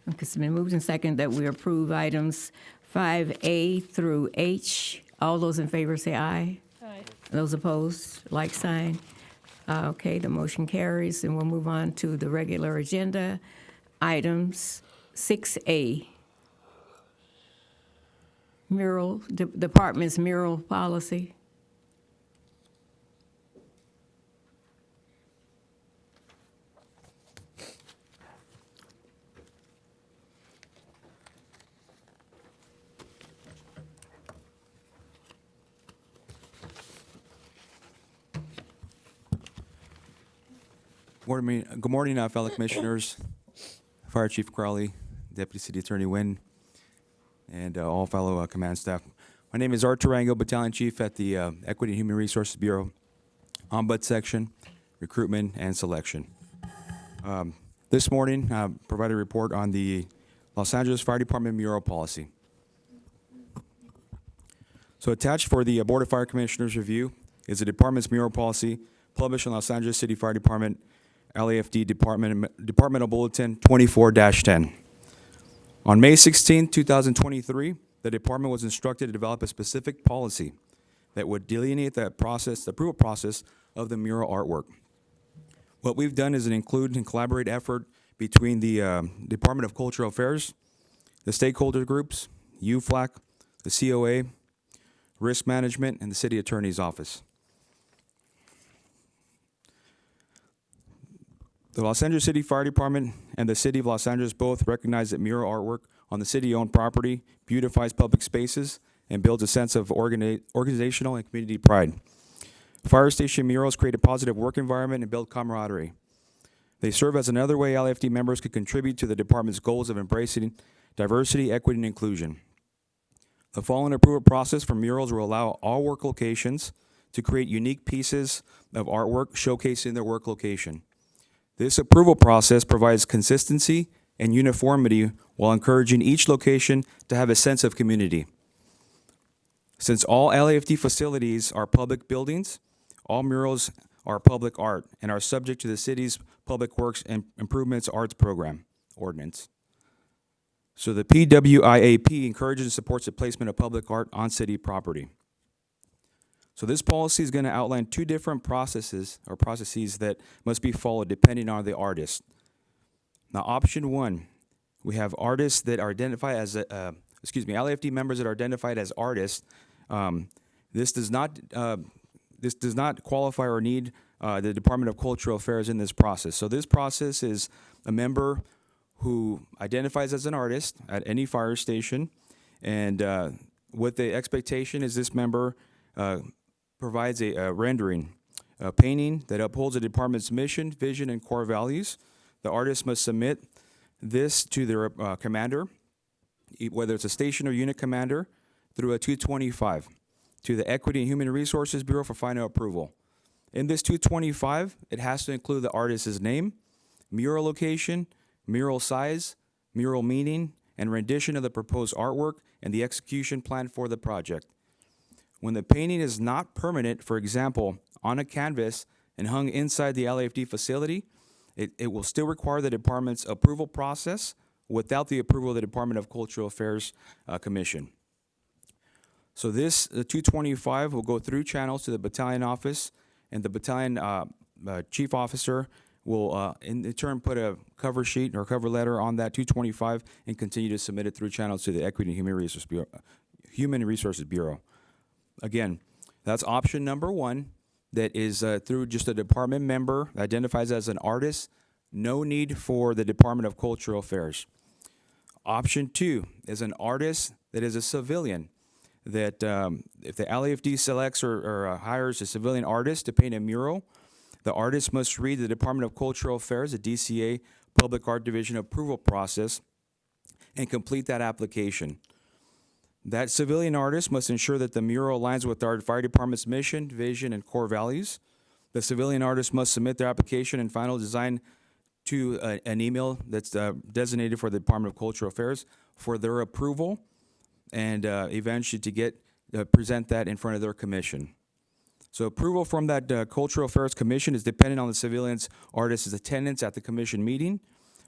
Okay, it's been moved and second that we approve items 5A through H. All those in favor say aye. Aye. Those opposed, like sign. Okay, the motion carries, and we'll move on to the regular agenda. Items 6A. Mural, department's mural policy. Good morning, fellow commissioners, Fire Chief Crowley, Deputy City Attorney Nguyen, and all fellow command staff. My name is Art Tarango, Battalion Chief at the Equity and Human Resources Bureau, Ombuds Section, Recruitment and Selection. This morning, I provided a report on the Los Angeles Fire Department mural policy. So attached for the Board of Fire Commissioners review is the department's mural policy published in Los Angeles City Fire Department LAFD Departmental Bulletin 24-10. On May 16, 2023, the department was instructed to develop a specific policy that would delineate the approval process of the mural artwork. What we've done is an include and collaborate effort between the Department of Cultural Affairs, the stakeholder groups, UFLAC, the COA, Risk Management, and the City Attorney's Office. The Los Angeles City Fire Department and the City of Los Angeles both recognize that mural artwork on the city-owned property beautifies public spaces and builds a sense of organizational and community pride. Fire station murals create a positive work environment and build camaraderie. They serve as another way LAFD members could contribute to the department's goals of embracing diversity, equity, and inclusion. The following approval process for murals will allow all work locations to create unique pieces of artwork showcasing their work location. This approval process provides consistency and uniformity while encouraging each location to have a sense of community. Since all LAFD facilities are public buildings, all murals are public art and are subject to the city's Public Works and Improvements Arts Program ordinance. So the PWIAP encourages and supports the placement of public art on city property. So this policy is going to outline two different processes that must be followed depending on the artist. Now, option one, we have artists that are identified as, LAFD members that are identified as artists. This does not qualify or need the Department of Cultural Affairs in this process. So this process is a member who identifies as an artist at any fire station, and what the expectation is this member provides a rendering, a painting that upholds the department's mission, vision, and core values. The artist must submit this to their commander, whether it's a station or unit commander, through a 225 to the Equity and Human Resources Bureau for final approval. In this 225, it has to include the artist's name, mural location, mural size, mural meaning, and rendition of the proposed artwork and the execution plan for the project. When the painting is not permanent, for example, on a canvas and hung inside the LAFD facility, it will still require the department's approval process without the approval of the Department of Cultural Affairs Commission. So this, the 225, will go through channels to the battalion office, and the battalion chief officer will in turn put a cover sheet or cover letter on that 225 and continue to submit it through channels to the Equity and Human Resources Bureau. Again, that's option number one, that is through just a department member that identifies as an artist, no need for the Department of Cultural Affairs. Option 2 is an artist that is a civilian, that if the LAFD selects or hires a civilian artist to paint a mural, the artist must read the Department of Cultural Affairs, the DCA Public Art Division approval process, and complete that application. That civilian artist must ensure that the mural aligns with our fire department's mission, vision, and core values. The civilian artist must submit their application and final design to an email that's designated for the Department of Cultural Affairs for their approval, and eventually to present that in front of their commission. So approval from that Cultural Affairs Commission is dependent on the civilian artist's attendance at the commission meeting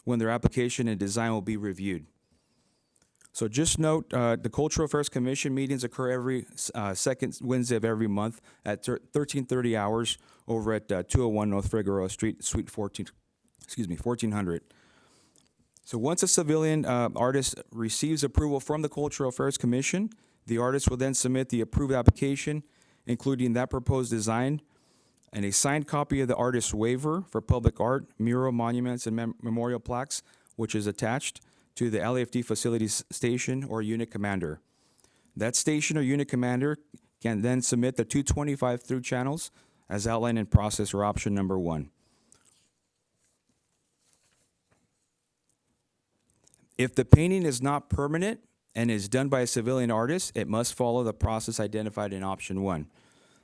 when their application and design will be reviewed. So just note, the Cultural Affairs Commission meetings occur every second Wednesday of every month at 13:30 hours over at 201 North Figueroa Street, Suite 1400. So once a civilian artist receives approval from the Cultural Affairs Commission, the artist will then submit the approved application, including that proposed design, and a signed copy of the artist's waiver for public art, mural, monuments, and memorial plaques, which is attached to the LAFD facilities station or unit commander. That station or unit commander can then submit the 225 through channels as outlined in process or option number 1. If the painting is not permanent and is done by a civilian artist, it must follow the process identified in option 1.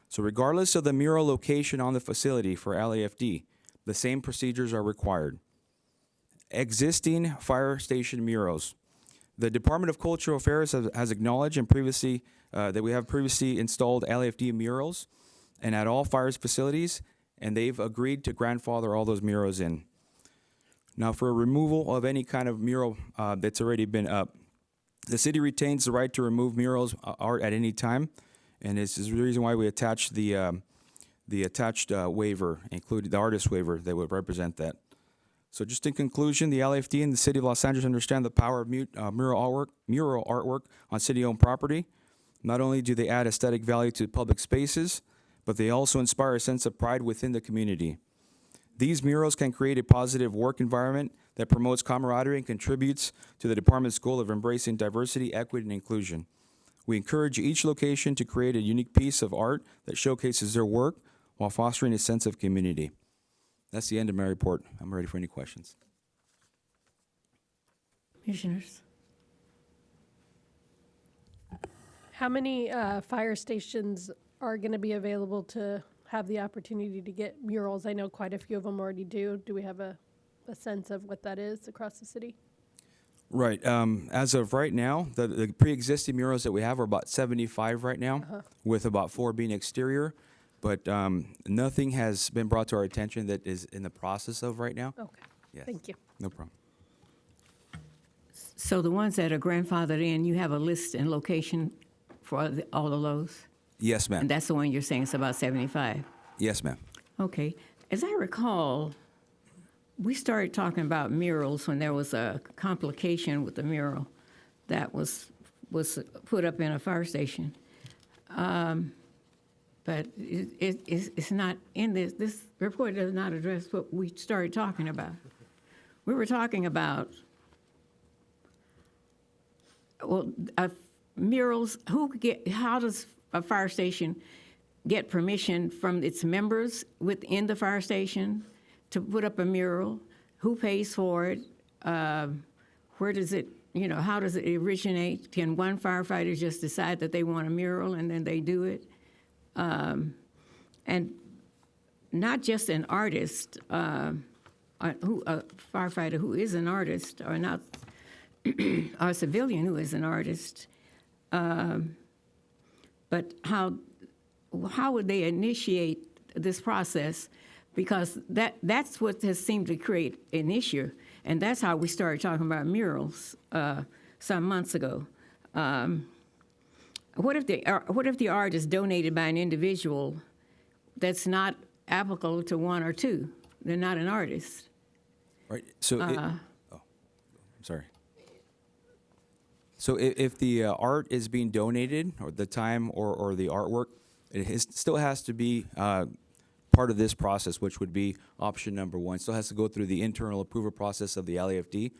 So regardless of the mural location on the facility for LAFD, the same procedures are required. Existing fire station murals. The Department of Cultural Affairs has acknowledged and previously that we have previously installed LAFD murals and at all fire facilities, and they've agreed to grandfather all those murals in. Now, for removal of any kind of mural that's already been up, the city retains the right to remove murals art at any time, and this is the reason why we attached the attached waiver, including the artist waiver that would represent that. So just in conclusion, the LAFD and the City of Los Angeles understand the power of mural artwork on city-owned property. Not only do they add aesthetic value to public spaces, but they also inspire a sense of pride within the community. These murals can create a positive work environment that promotes camaraderie and contributes to the department's goal of embracing diversity, equity, and inclusion. We encourage each location to create a unique piece of art that showcases their work while fostering a sense of community. That's the end of my report. I'm ready for any questions. Commissioners? How many fire stations are going to be available to have the opportunity to get murals? I know quite a few of them already do. Do we have a sense of what that is across the city? Right. As of right now, the pre-existing murals that we have are about 75 right now, with about 4 being exterior. But nothing has been brought to our attention that is in the process of right now. Okay. Yes. Thank you. No problem. So the ones that are grandfathered in, you have a list and location for all of those? Yes, ma'am. And that's the one you're saying is about 75? Yes, ma'am. Okay. As I recall, we started talking about murals when there was a complication with the mural that was put up in a fire station. But it's not in this. This report does not address what we started talking about. We were talking about, well, murals. How does a fire station get permission from its members within the fire station to put up a mural? Who pays for it? Where does it, how does it originate? Can one firefighter just decide that they want a mural and then they do it? And not just an artist, a firefighter who is an artist, or not, or a civilian who is an artist, but how would they initiate this process? Because that's what has seemed to create an issue, and that's how we started talking about murals some months ago. What if the art is donated by an individual that's not applicable to one or two? They're not an artist. Right. So, I'm sorry. So if the art is being donated, or the time or the artwork, it still has to be part of this process, which would be option number 1. Still has to go through the internal approval process of the LAFD.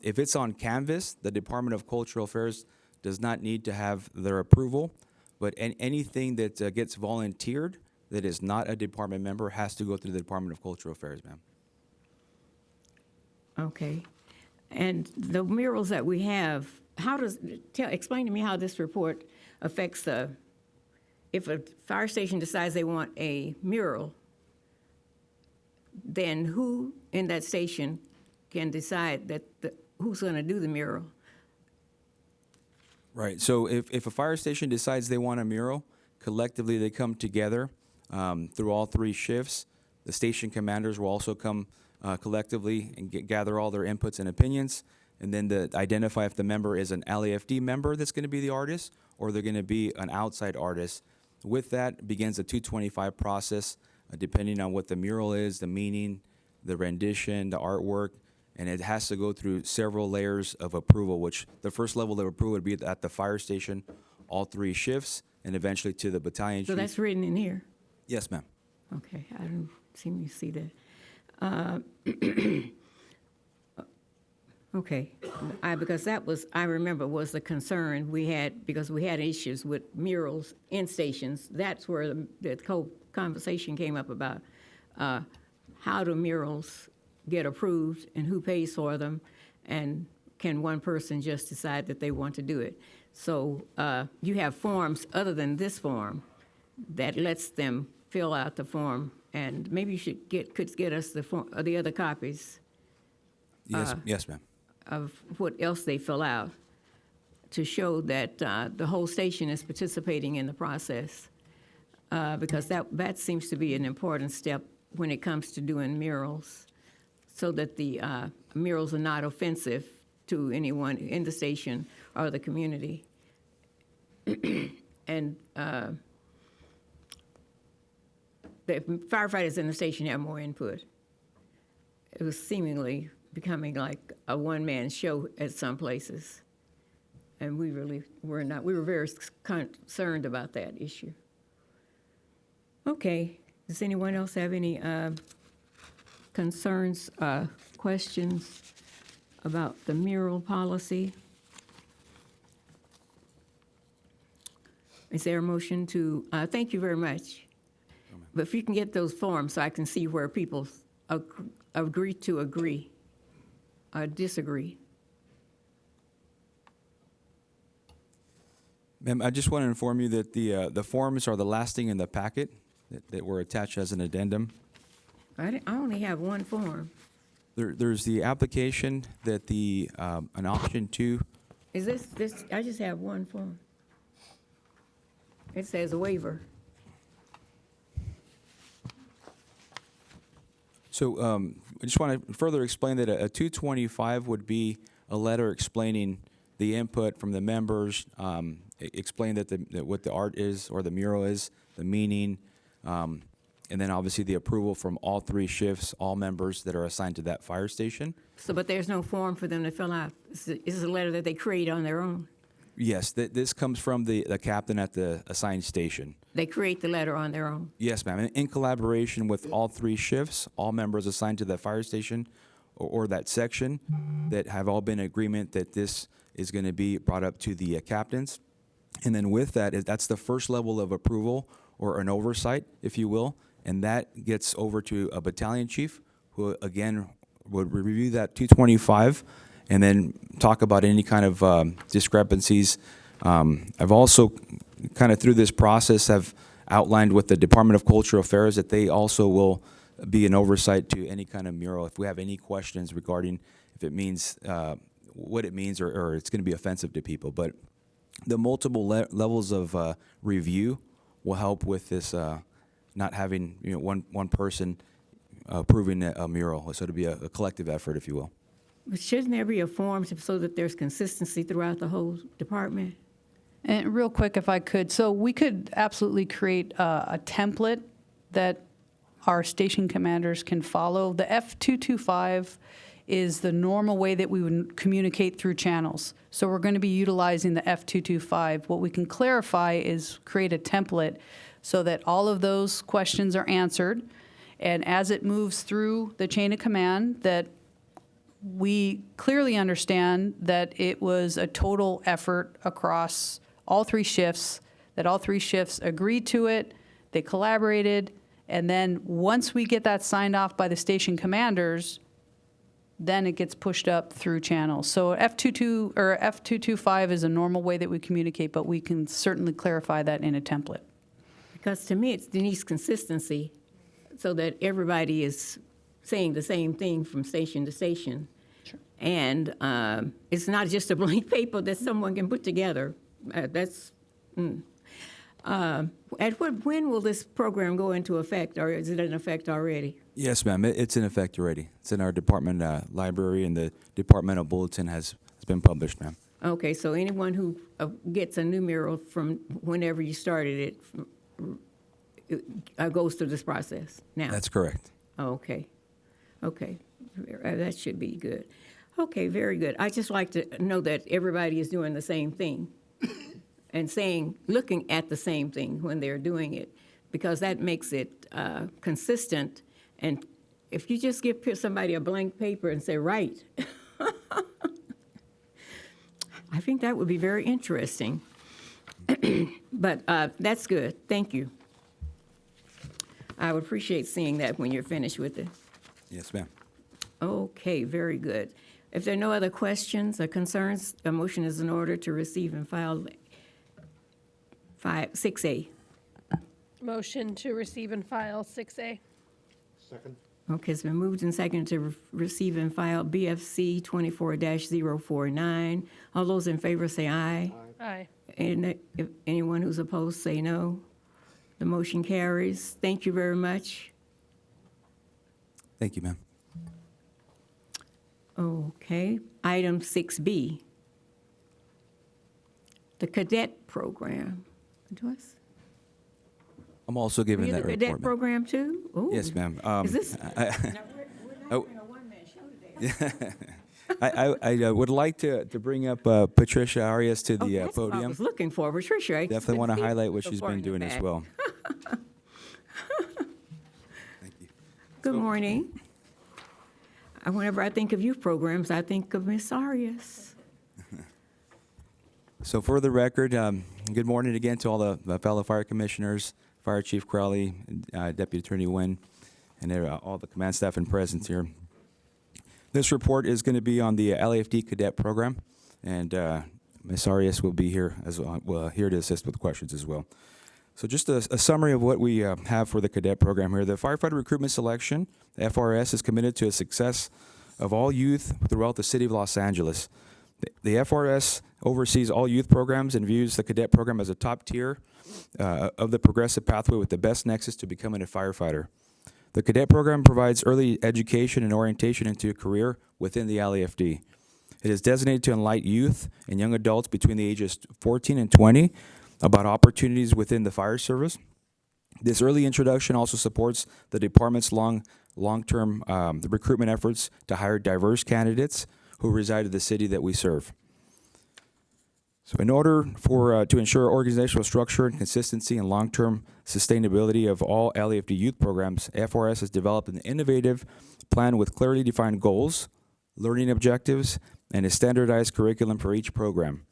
If it's on canvas, the Department of Cultural Affairs does not need to have their approval, but anything that gets volunteered that is not a department member has to go through the Department of Cultural Affairs, ma'am. Okay. And the murals that we have, explain to me how this report affects if a fire station decides they want a mural, then who in that station can decide who's going to do the mural? Right. So if a fire station decides they want a mural, collectively they come together through all 3 shifts. The station commanders will also come collectively and gather all their inputs and opinions, and then identify if the member is an LAFD member that's going to be the artist, or they're going to be an outside artist. With that begins the 225 process, depending on what the mural is, the meaning, the rendition, the artwork, and it has to go through several layers of approval, which the first level of approval would be at the fire station, all 3 shifts, and eventually to the battalion So chief. that's written in here? Yes, ma'am. Okay, I don't seem to see that. Okay, because that was, I remember, was the concern we had, because we had issues with murals in stations. That's where the whole conversation came up about how do murals get approved and who pays for them, and can one person just decide that they want to do it? So you have forms other than this form that lets them fill out the form, and maybe you should could get us the other copies Yes, ma'am. of what else they fill out to show that the whole station is participating in the process, because that seems to be an important step when it comes to doing murals, so that the murals are not offensive to anyone in the station or the community. And the firefighters in the station have more input. It was seemingly becoming like a one-man show at some places. And we really were not. We were very concerned about that issue. Okay, does anyone else have any concerns, questions about the mural policy? Is there a motion to, thank you very much. But if you can get those forms so I can see where people agree to agree or disagree. Ma'am, I just want to inform you that the forms are the last thing in the packet that were attached as an addendum. I only have one form. There's the application that an option 2. Is this, I just have one form. It says waiver. So I just want to further explain that a 225 would be a letter explaining the input from the members, explain that what the art is or the mural is, the meaning, and then obviously the approval from all 3 shifts, all members that are assigned to that fire station. So, but there's no form for them to fill out. This is a letter that they create on their own. Yes, this comes from the captain at the assigned station. They create the letter on their own. Yes, ma'am. In collaboration with all 3 shifts, all members assigned to the fire station or that section that have all been in agreement that this is going to be brought up to the captains. And then with that, that's the first level of approval or an oversight, if you will. And that gets over to a battalion chief who, again, would review that 225 and then talk about any kind of discrepancies. I've also kind of through this process have outlined with the Department of Cultural Affairs that they also will be an oversight to any kind of mural. If we have any questions regarding if it means what it means or it's going to be offensive to people. But the multiple levels of review will help with this not having one person approving a mural. So it'll be a collective effort, if you will. But shouldn't there be a form so that there's consistency throughout the whole department? And real quick, if I could, so we could absolutely create a template that our station commanders can follow. The F225 is the normal way that we would communicate through channels. So we're going to be utilizing the F225. What we can clarify is create a template so that all of those questions are answered. And as it moves through the chain of command, that we clearly understand that it was a total effort across all three shifts, that all three shifts agreed to it, they collaborated, and then once we get that signed off by the station commanders, then it gets pushed up through channels. So F22 or F225 is a normal way that we communicate, but we can certainly clarify that in a template. Because to me, it needs consistency so that everybody is saying the same thing from station to station. Sure. And it's not just a blank paper that someone can put together. When will this program go into effect, or is it in effect already? Yes, ma'am. It's in effect already. It's in our department library, and the departmental bulletin has been published, ma'am. Okay, so anyone who gets a new mural from whenever you started it goes through this process now? That's correct. Okay. Okay. That should be good. Okay, very good. I just like to know that everybody is doing the same thing and looking at the same thing when they're doing it, because that makes it consistent. And if you just give somebody a blank paper and say, write, I think that would be very interesting. But that's good. Thank you. I would appreciate seeing that when you're finished with it. Yes, ma'am. Okay, very good. If there are no other questions or concerns, a motion is in order to receive and file 6A. Motion to receive and file 6A. Second. Okay, it's been moved and seconded to receive and file BFC 24-049. All those in favor say aye. Aye. And if anyone who's opposed say no. The motion carries. Thank you very much. Thank you, ma'am. Okay, item 6B. The cadet program. I'm also giving You that the report, cadet ma'am. program too? Ooh. Yes, ma'am. Is this? I would like to bring up Patricia Arias to the That's what I podium. was looking for, Patricia. Definitely want to highlight what she's been doing as back. well. Good morning. Whenever I think of youth programs, I think of Miss Arias. So for the record, good morning again to all the fellow fire commissioners, Fire Chief Crowley, Deputy Attorney Nguyen, and all the command staff and presence here. This report is going to be on the LAFD cadet program, and Ms. Arias will be here here to assist with questions as well. So just a summary of what we have for the cadet program here. The firefighter recruitment selection, the FRS, is committed to the success of all youth throughout the city of Los Angeles. The FRS oversees all youth programs and views the cadet program as a top tier of the progressive pathway with the best nexus to becoming a firefighter. The cadet program provides early education and orientation into a career within the LAFD. It is designated to enlighten youth and young adults between the ages 14 and 20 about opportunities within the fire service. This early introduction also supports the department's long-term recruitment efforts to hire diverse candidates who reside in the city that we serve. So in order to ensure organizational structure and consistency and long-term sustainability of all LAFD youth programs, FRS has developed an innovative plan with clearly defined goals, learning objectives, and a standardized curriculum for each program.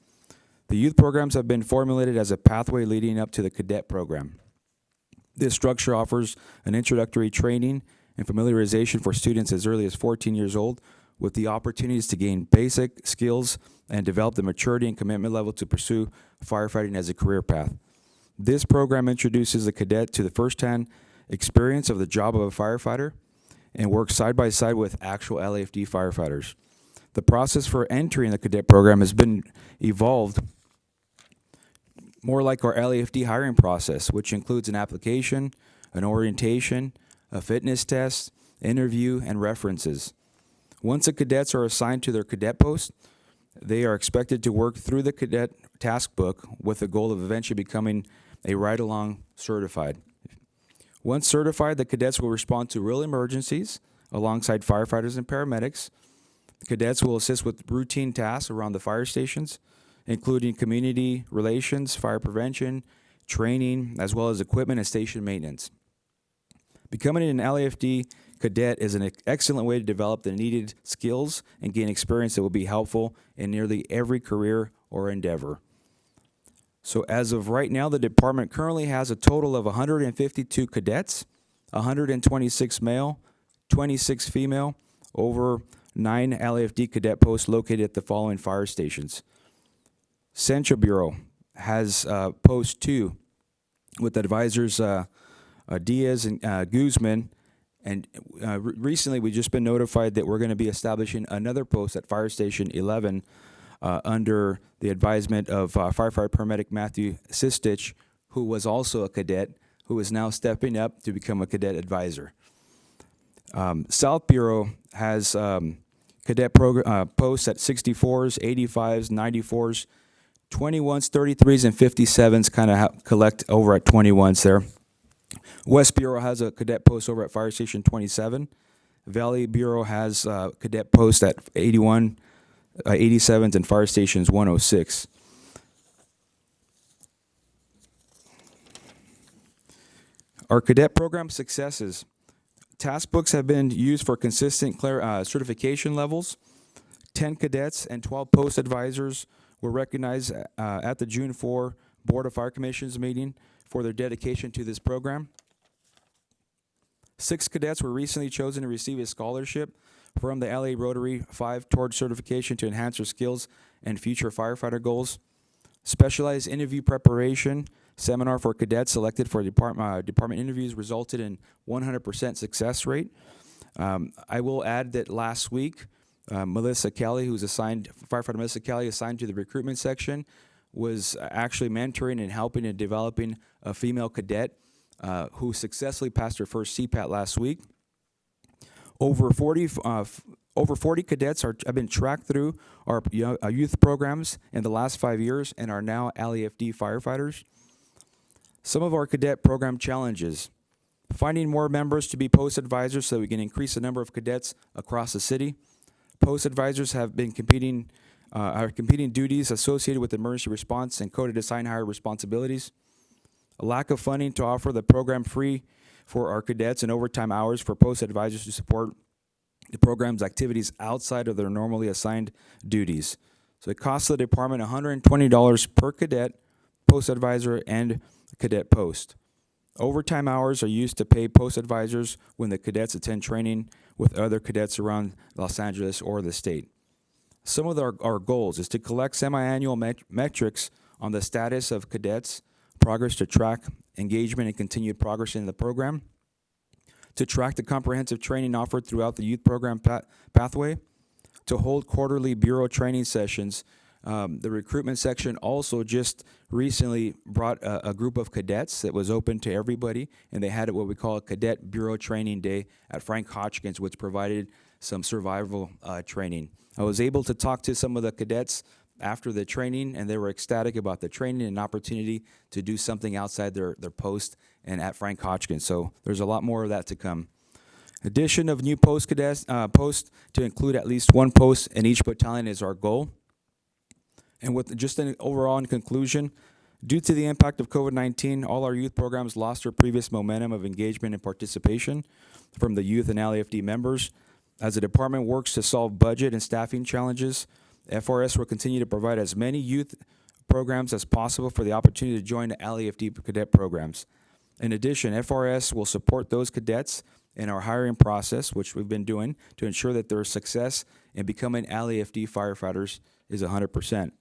The youth programs have been formulated as a pathway leading up to the cadet program. This structure offers an introductory training and familiarization for students as early as 14 years old, with the opportunities to gain basic skills and develop the maturity and commitment level to pursue firefighting as a career path. This program introduces the cadet to the first-hand experience of the job of a firefighter and works side by side with actual LAFD firefighters. The process for entering the cadet program has been evolved more like our LAFD hiring process, which includes an application, an orientation, a fitness test, interview, and references. Once the cadets are assigned to their cadet post, they are expected to work through the cadet task book with the goal of eventually becoming a ride-along certified. Once certified, the cadets will respond to real emergencies alongside firefighters and paramedics. The cadets will assist with routine tasks around the fire stations, including community relations, fire prevention, training, as well as equipment and station maintenance. Becoming an LAFD cadet is an excellent way to develop the needed skills and gain experience that will be helpful in nearly every career or endeavor. So as of right now, the department currently has a total of 152 cadets, 126 male, 26 female, over 9 LAFD cadet posts located at the following fire stations. Central Bureau has post 2 with advisors Diaz and Guzman. And recently, we've just been notified that we're going to be establishing another post at Fire Station 11 under the advisement of firefighter paramedic Matthew Sistich, who was also a cadet, who is now stepping up to become a cadet advisor. South Bureau has cadet posts at 64s, 85s, 94s, 21s, 33s, and 57s kind of collect over at 21s there. West Bureau has a cadet post over at Fire Station 27. Valley Bureau has a cadet post at 81, 87s, and Fire Stations 106. Our cadet program successes. Task books have been used for consistent certification levels. 10 cadets and 12 post advisors were recognized at the June 4 Board of Fire Commissions meeting for their dedication to this program. 6 cadets were recently chosen to receive a scholarship from the LA Rotary 5 towards certification to enhance their skills and future firefighter goals. Specialized interview preparation seminar for cadets selected for department interviews resulted in 100% success rate. I will add that last week, Melissa Kelly, firefighter Melissa Kelly, assigned to the recruitment section, was actually mentoring and helping in developing a female cadet who successfully passed her first CPAT last week. Over 40 cadets have been tracked through our youth programs in the last 5 years and are now LAFD firefighters. Some of our cadet program challenges: finding more members to be post advisors so we can increase the number of cadets across the city. Post advisors have been competing duties associated with emergency response and coded assigned higher responsibilities. A lack of funding to offer the program free for our cadets and overtime hours for post advisors to support the program's activities outside of their normally assigned duties. So it costs the department $120 per cadet, post advisor, and cadet post. Overtime hours are used to pay post advisors when the cadets attend training with other cadets around Los Angeles or the state. Some of our goals is to collect semi-annual metrics on the status of cadets, progress to track engagement and continued progress in the program, to track the comprehensive training offered throughout the youth program pathway, to hold quarterly bureau training sessions. The recruitment section also just recently brought a group of cadets that was open to everybody, and they had what we call a Cadet Bureau Training Day at Frank Hotchkiss, which provided some survival training. I was able to talk to some of the cadets after the training, and they were ecstatic about the training and opportunity to do something outside their post and at Frank Hotchkiss. So there's a lot more of that to come. Addition of new posts to include at least one post in each battalion is our goal. And with just an overall in conclusion, due to the impact of COVID-19, all our youth programs lost their previous momentum of engagement and participation from the youth and LAFD members. As the department works to solve budget and staffing challenges, FRS will continue to provide as many youth programs as possible for the opportunity to join the LAFD cadet programs. In addition, FRS will support those cadets in our hiring process, which we've been doing, to ensure that their success in becoming LAFD firefighters is 100%.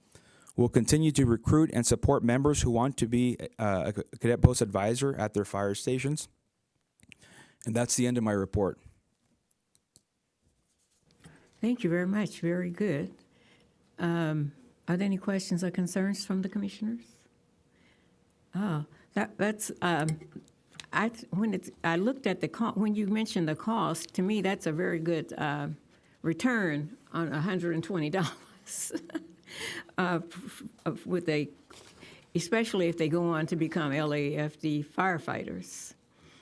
We'll continue to recruit and support members who want to be a cadet post advisor at their fire stations. And that's the end of my report. Thank you very much. Very good. Are there any questions or concerns from the commissioners? That's I looked at when you mentioned the cost. To me, that's a very good return on $120. Especially if they go on to become LAFD firefighters.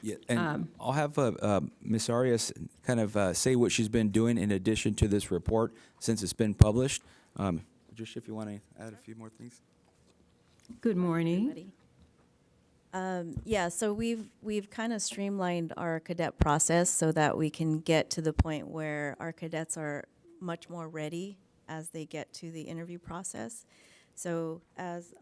Yeah, and I'll have Ms. Arias kind of say what she's been doing in addition to this report since it's been published. Patricia, if you want to add a few more things. Good morning. Yeah, so we've kind of streamlined our cadet process so that we can get to the point where our cadets are much more ready as they get to the interview process. So as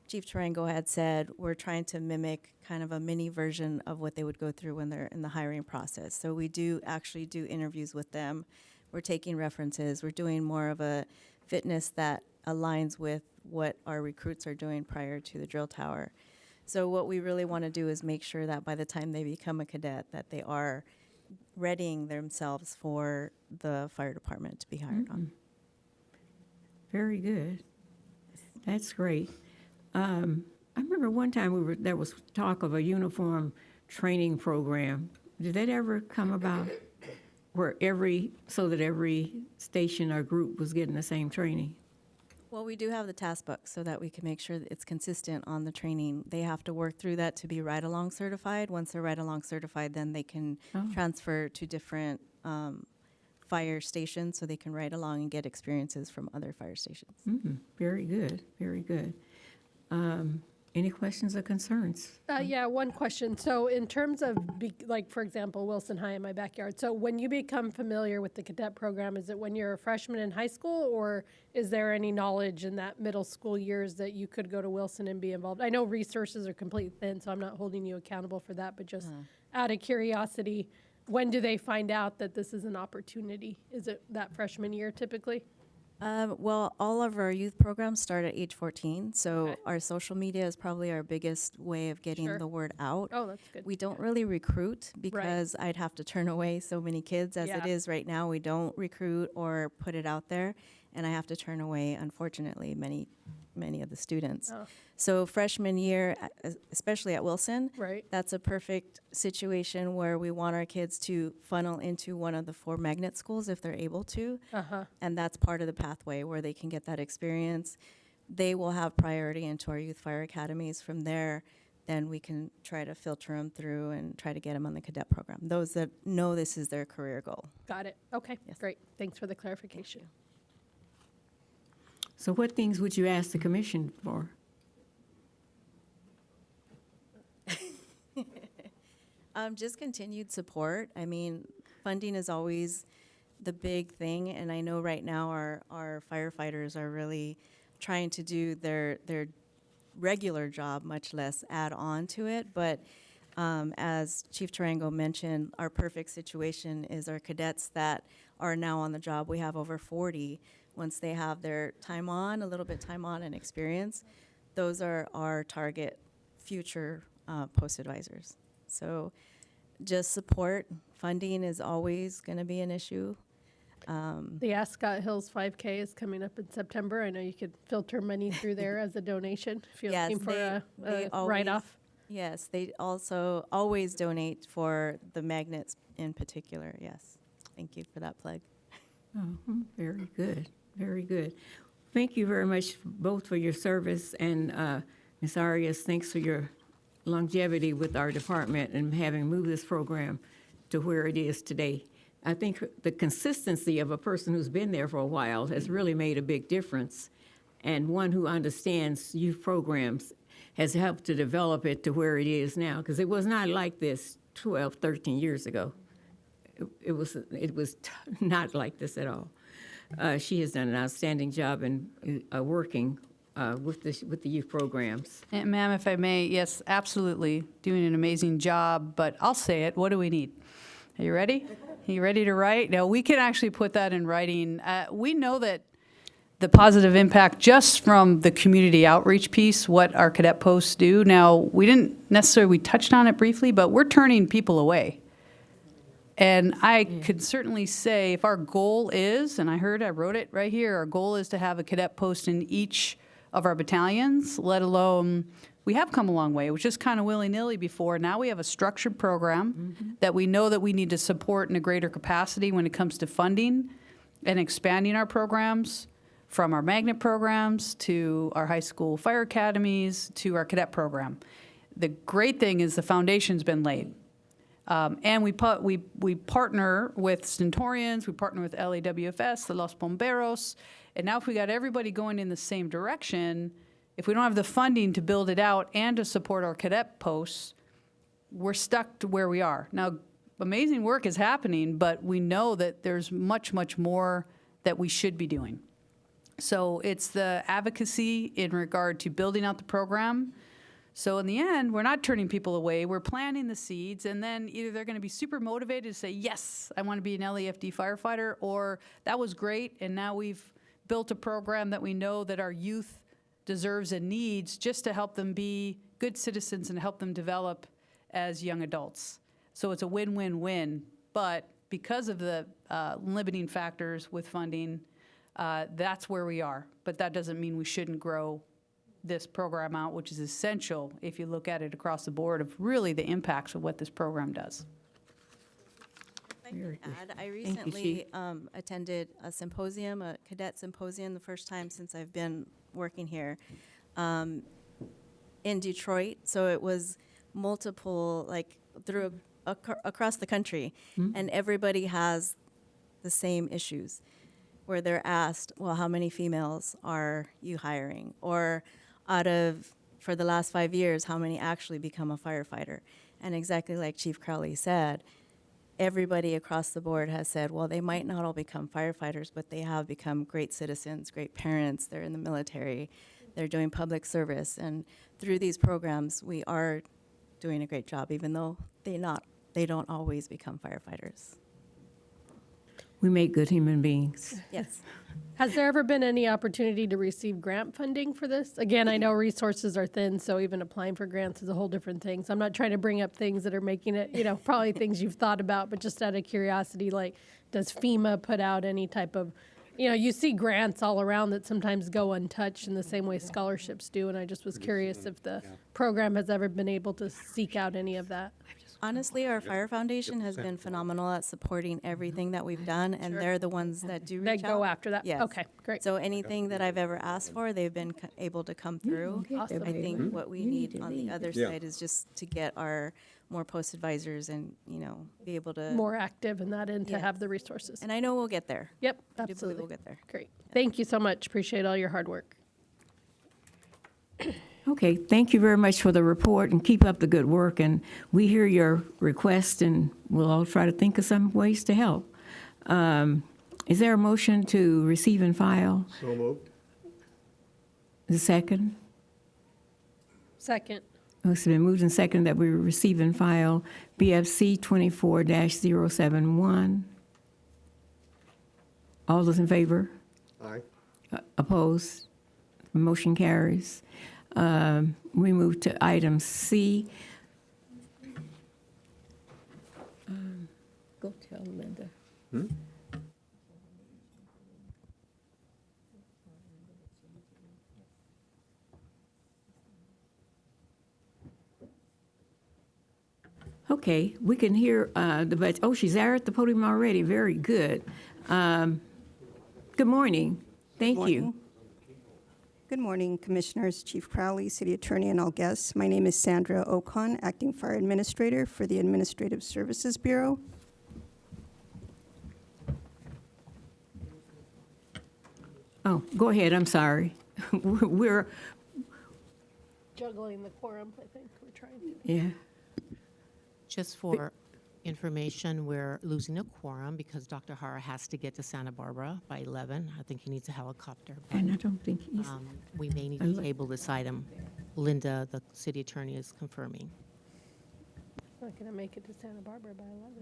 Chief Tarango had said, we're trying to mimic kind of a mini version of what they would go through when they're in the hiring process. So we do actually do interviews with them. We're taking references. We're doing more of a fitness that aligns with what our recruits are doing prior to the drill tower. So what we really want to do is make sure that by the time they become a cadet, that they are readying themselves for the fire department to be hired on. Very good. That's great. I remember one time there was talk of a uniform training program. Did that ever come about? So that every station or group was getting the same training? Well, we do have the task book so that we can make sure that it's consistent on the training. They have to work through that to be ride-along certified. Once they're ride-along certified, then they can transfer to different fire stations so they can ride along and get experiences from other fire stations. Very good, very good. Any questions or concerns? Yeah, one question. So in terms of, like, for example, Wilson High in my backyard, so when you become familiar with the cadet program, is it when you're a freshman in high school, or is there any knowledge in that middle school years that you could go to Wilson and be involved? I know resources are completely thin, so I'm not holding you accountable for that, but just out of curiosity, when do they find out that this is an opportunity? Is it that freshman year typically? Well, all of our youth programs start at age 14, so our social media is probably our biggest way of getting the word out. Oh, that's good. We don't really recruit because I'd have to turn away so many kids as it is right now. We don't recruit or put it out there, and I have to turn away, unfortunately, many of the students. So freshman year, especially at Wilson, that's a perfect situation where we want our kids to funnel into one of the 4 magnet schools if they're able to. And that's part of the pathway where they can get that experience. They will have priority into our youth fire academies. From there, then we can try to filter them through and try to get them on the cadet program. Those that know this is their career goal. Got it. Okay, great. Thanks for the clarification. So what things would you ask the commission for? Just continued support. I mean, funding is always the big thing, and I know right now our firefighters are really trying to do their regular job, much less add on to it. But as Chief Tarango mentioned, our perfect situation is our cadets that are now on the job. We have over 40. Once they have their time on, a little bit time on and experience, those are our target future post advisors. So just support. Funding is always going to be an issue. The Ascot Hills 5K is coming up in September. I know you could filter money through there as a donation if you're looking for a write-off. Yes, they also always donate for the magnets in particular, yes. Thank you for that plug. Very good, very good. Thank you very much both for your service, and Ms. Arias, thanks for your longevity with our department and having moved this program to where it is today. I think the consistency of a person who's been there for a while has really made a big difference, and one who understands youth programs has helped to develop it to where it is now, because it was not like this 12, 13 years ago. It was not like this at all. She has done an outstanding job in working with the youth programs. And ma'am, if I may, yes, absolutely, doing an amazing job, but I'll say it, what do we need? Are you ready? Are you ready to write? Now, we can actually put that in writing. We know that the positive impact just from the community outreach piece, what our cadet posts do. Now, we didn't necessarily, we touched on it briefly, but we're turning people away. And I could certainly say if our goal is, and I wrote it right here, our goal is to have a cadet post in each of our battalions, let alone, we have come a long way. It was just kind of willy-nilly before. Now we have a structured program that we know that we need to support in a greater capacity when it comes to funding and expanding our programs, from our magnet programs to our high school fire academies to our cadet program. The great thing is the foundation's been laid. And we partner with Stentorians, we partner with LAWFS, the Los Bomberos, and now if we got everybody going in the same direction, If we don't have the funding to build it out and to support our cadet posts, we're stuck to where we are. Now, amazing work is happening, but we know that there's much, much more that we should be doing. So it's the advocacy in regard to building out the program. So in the end, we're not turning people away. We're planting the seeds, and then either they're going to be super motivated to say, yes, I want to be an LAFD firefighter, or that was great, and now we've built a program that we know that our youth deserves and needs just to help them be good citizens and help them develop as young adults. So it's a win-win-win. But because of the limiting factors with funding, that's where we are. But that doesn't mean we shouldn't grow this program out, which is essential if you look at it across the board of really the impacts of what this program does. If I can add, I recently attended a symposium, a cadet symposium, the first time since I've been working here in Detroit. So it was multiple, like across the country, and everybody has the same issues where they're asked, well, how many females are you hiring? Or for the last 5 years, how many actually become a firefighter? And exactly like Chief Crowley said, everybody across the board has said, well, they might not all become firefighters, but they have become great citizens, great parents, they're in the military, they're doing public service. And through these programs, we are doing a great job, even though they don't always become firefighters. We make good human beings. Yes. Has there ever been any opportunity to receive grant funding for this? Again, I know resources are thin, so even applying for grants is a whole different thing. So I'm not trying to bring up things that are making it, probably things you've thought about, but just out of curiosity, like, does FEMA put out any type of, you see grants all around that sometimes go untouched in the same way scholarships do, and I just was curious if the program has ever been able to seek out any of that. Honestly, our Fire Foundation has been phenomenal at supporting everything that we've done, and they're the ones that do reach That go out. after that? Yes. Okay, great. So anything that I've ever asked for, they've been able to come through. Awesome. I think what we need on the other side is just to get our more post advisors and, be able to. More active in that end to Yes. have the resources. And I know we'll get there. Yep, I do believe absolutely. we'll get there. Great. Thank you so much. Appreciate all your hard work. Okay, thank you very much for the report, and keep up the good work. And we hear your request, and we'll all try to think of some ways to help. Is there a motion to receive and file? So moved. The second? Second. It's been moved and seconded that we receive and file BFC 24-071. All those in favor? Aye. Opposed? Motion carries. We move to item C. Go tell Linda. Okay, we can hear the budget. Oh, she's there at the podium already. Very good. Good morning. Thank you. Good morning, Commissioners, Chief Crowley, City Attorney, and all guests. My name is Sandra Ocon, Acting Fire Administrator for the Administrative Services Bureau. Oh, go ahead. I'm sorry. We're, Juggling the quorum, I think we're trying to. yeah. Just for information, we're losing a quorum because Dr. Hara has to get to Santa Barbara by 11. I think he needs a helicopter. But, And I don't think he's, we may need to table this item. Linda, the city attorney, is confirming. Not going to make it to Santa Barbara by 11.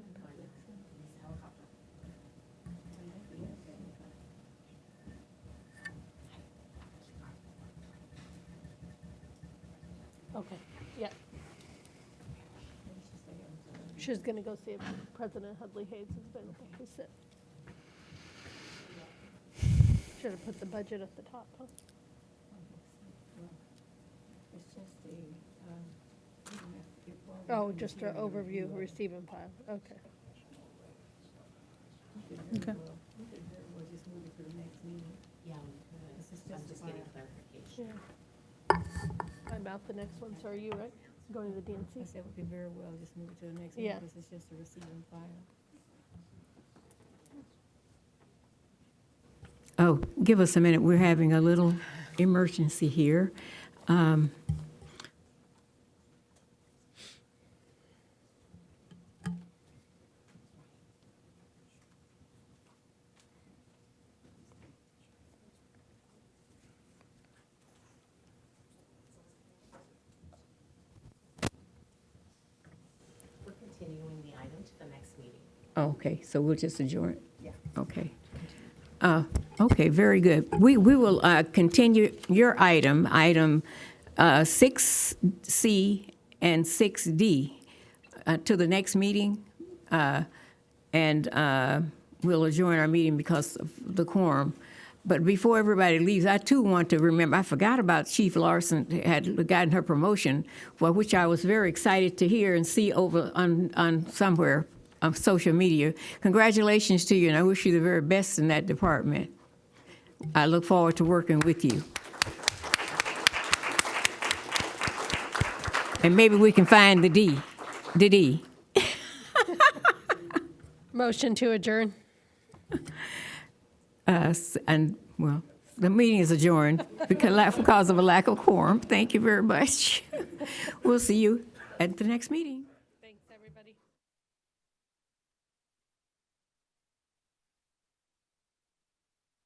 Okay, yeah. She's going to go see if President Hudley Hayes is available to sit. Should have put the budget at the top, huh? Oh, just an overview, receive and file, okay. Okay. Yeah, I'm just getting clarification. I'm about the next one, so are you, right? Going to the DNC? that would be very well. Just move it to the next Yeah. because it's just a receive and file. Oh, give us a minute. We're having a little emergency here. We're continuing the item to the next meeting. Okay, so we'll just adjourn? Yeah. Okay. Okay, very good. We will continue your item 6C and 6D to the next meeting, and we'll adjourn our meeting because of the quorum. But before everybody leaves, I too want to remember, I forgot about Chief Larson had gotten her promotion, for which I was very excited to hear and see over on somewhere on social media. Congratulations to you, and I wish you the very best in that department. I look forward to working with you. And maybe we can find the D. Motion to adjourn. And, well, the meeting is adjourned because of a lack of quorum. Thank you very much. We'll see you at the next meeting.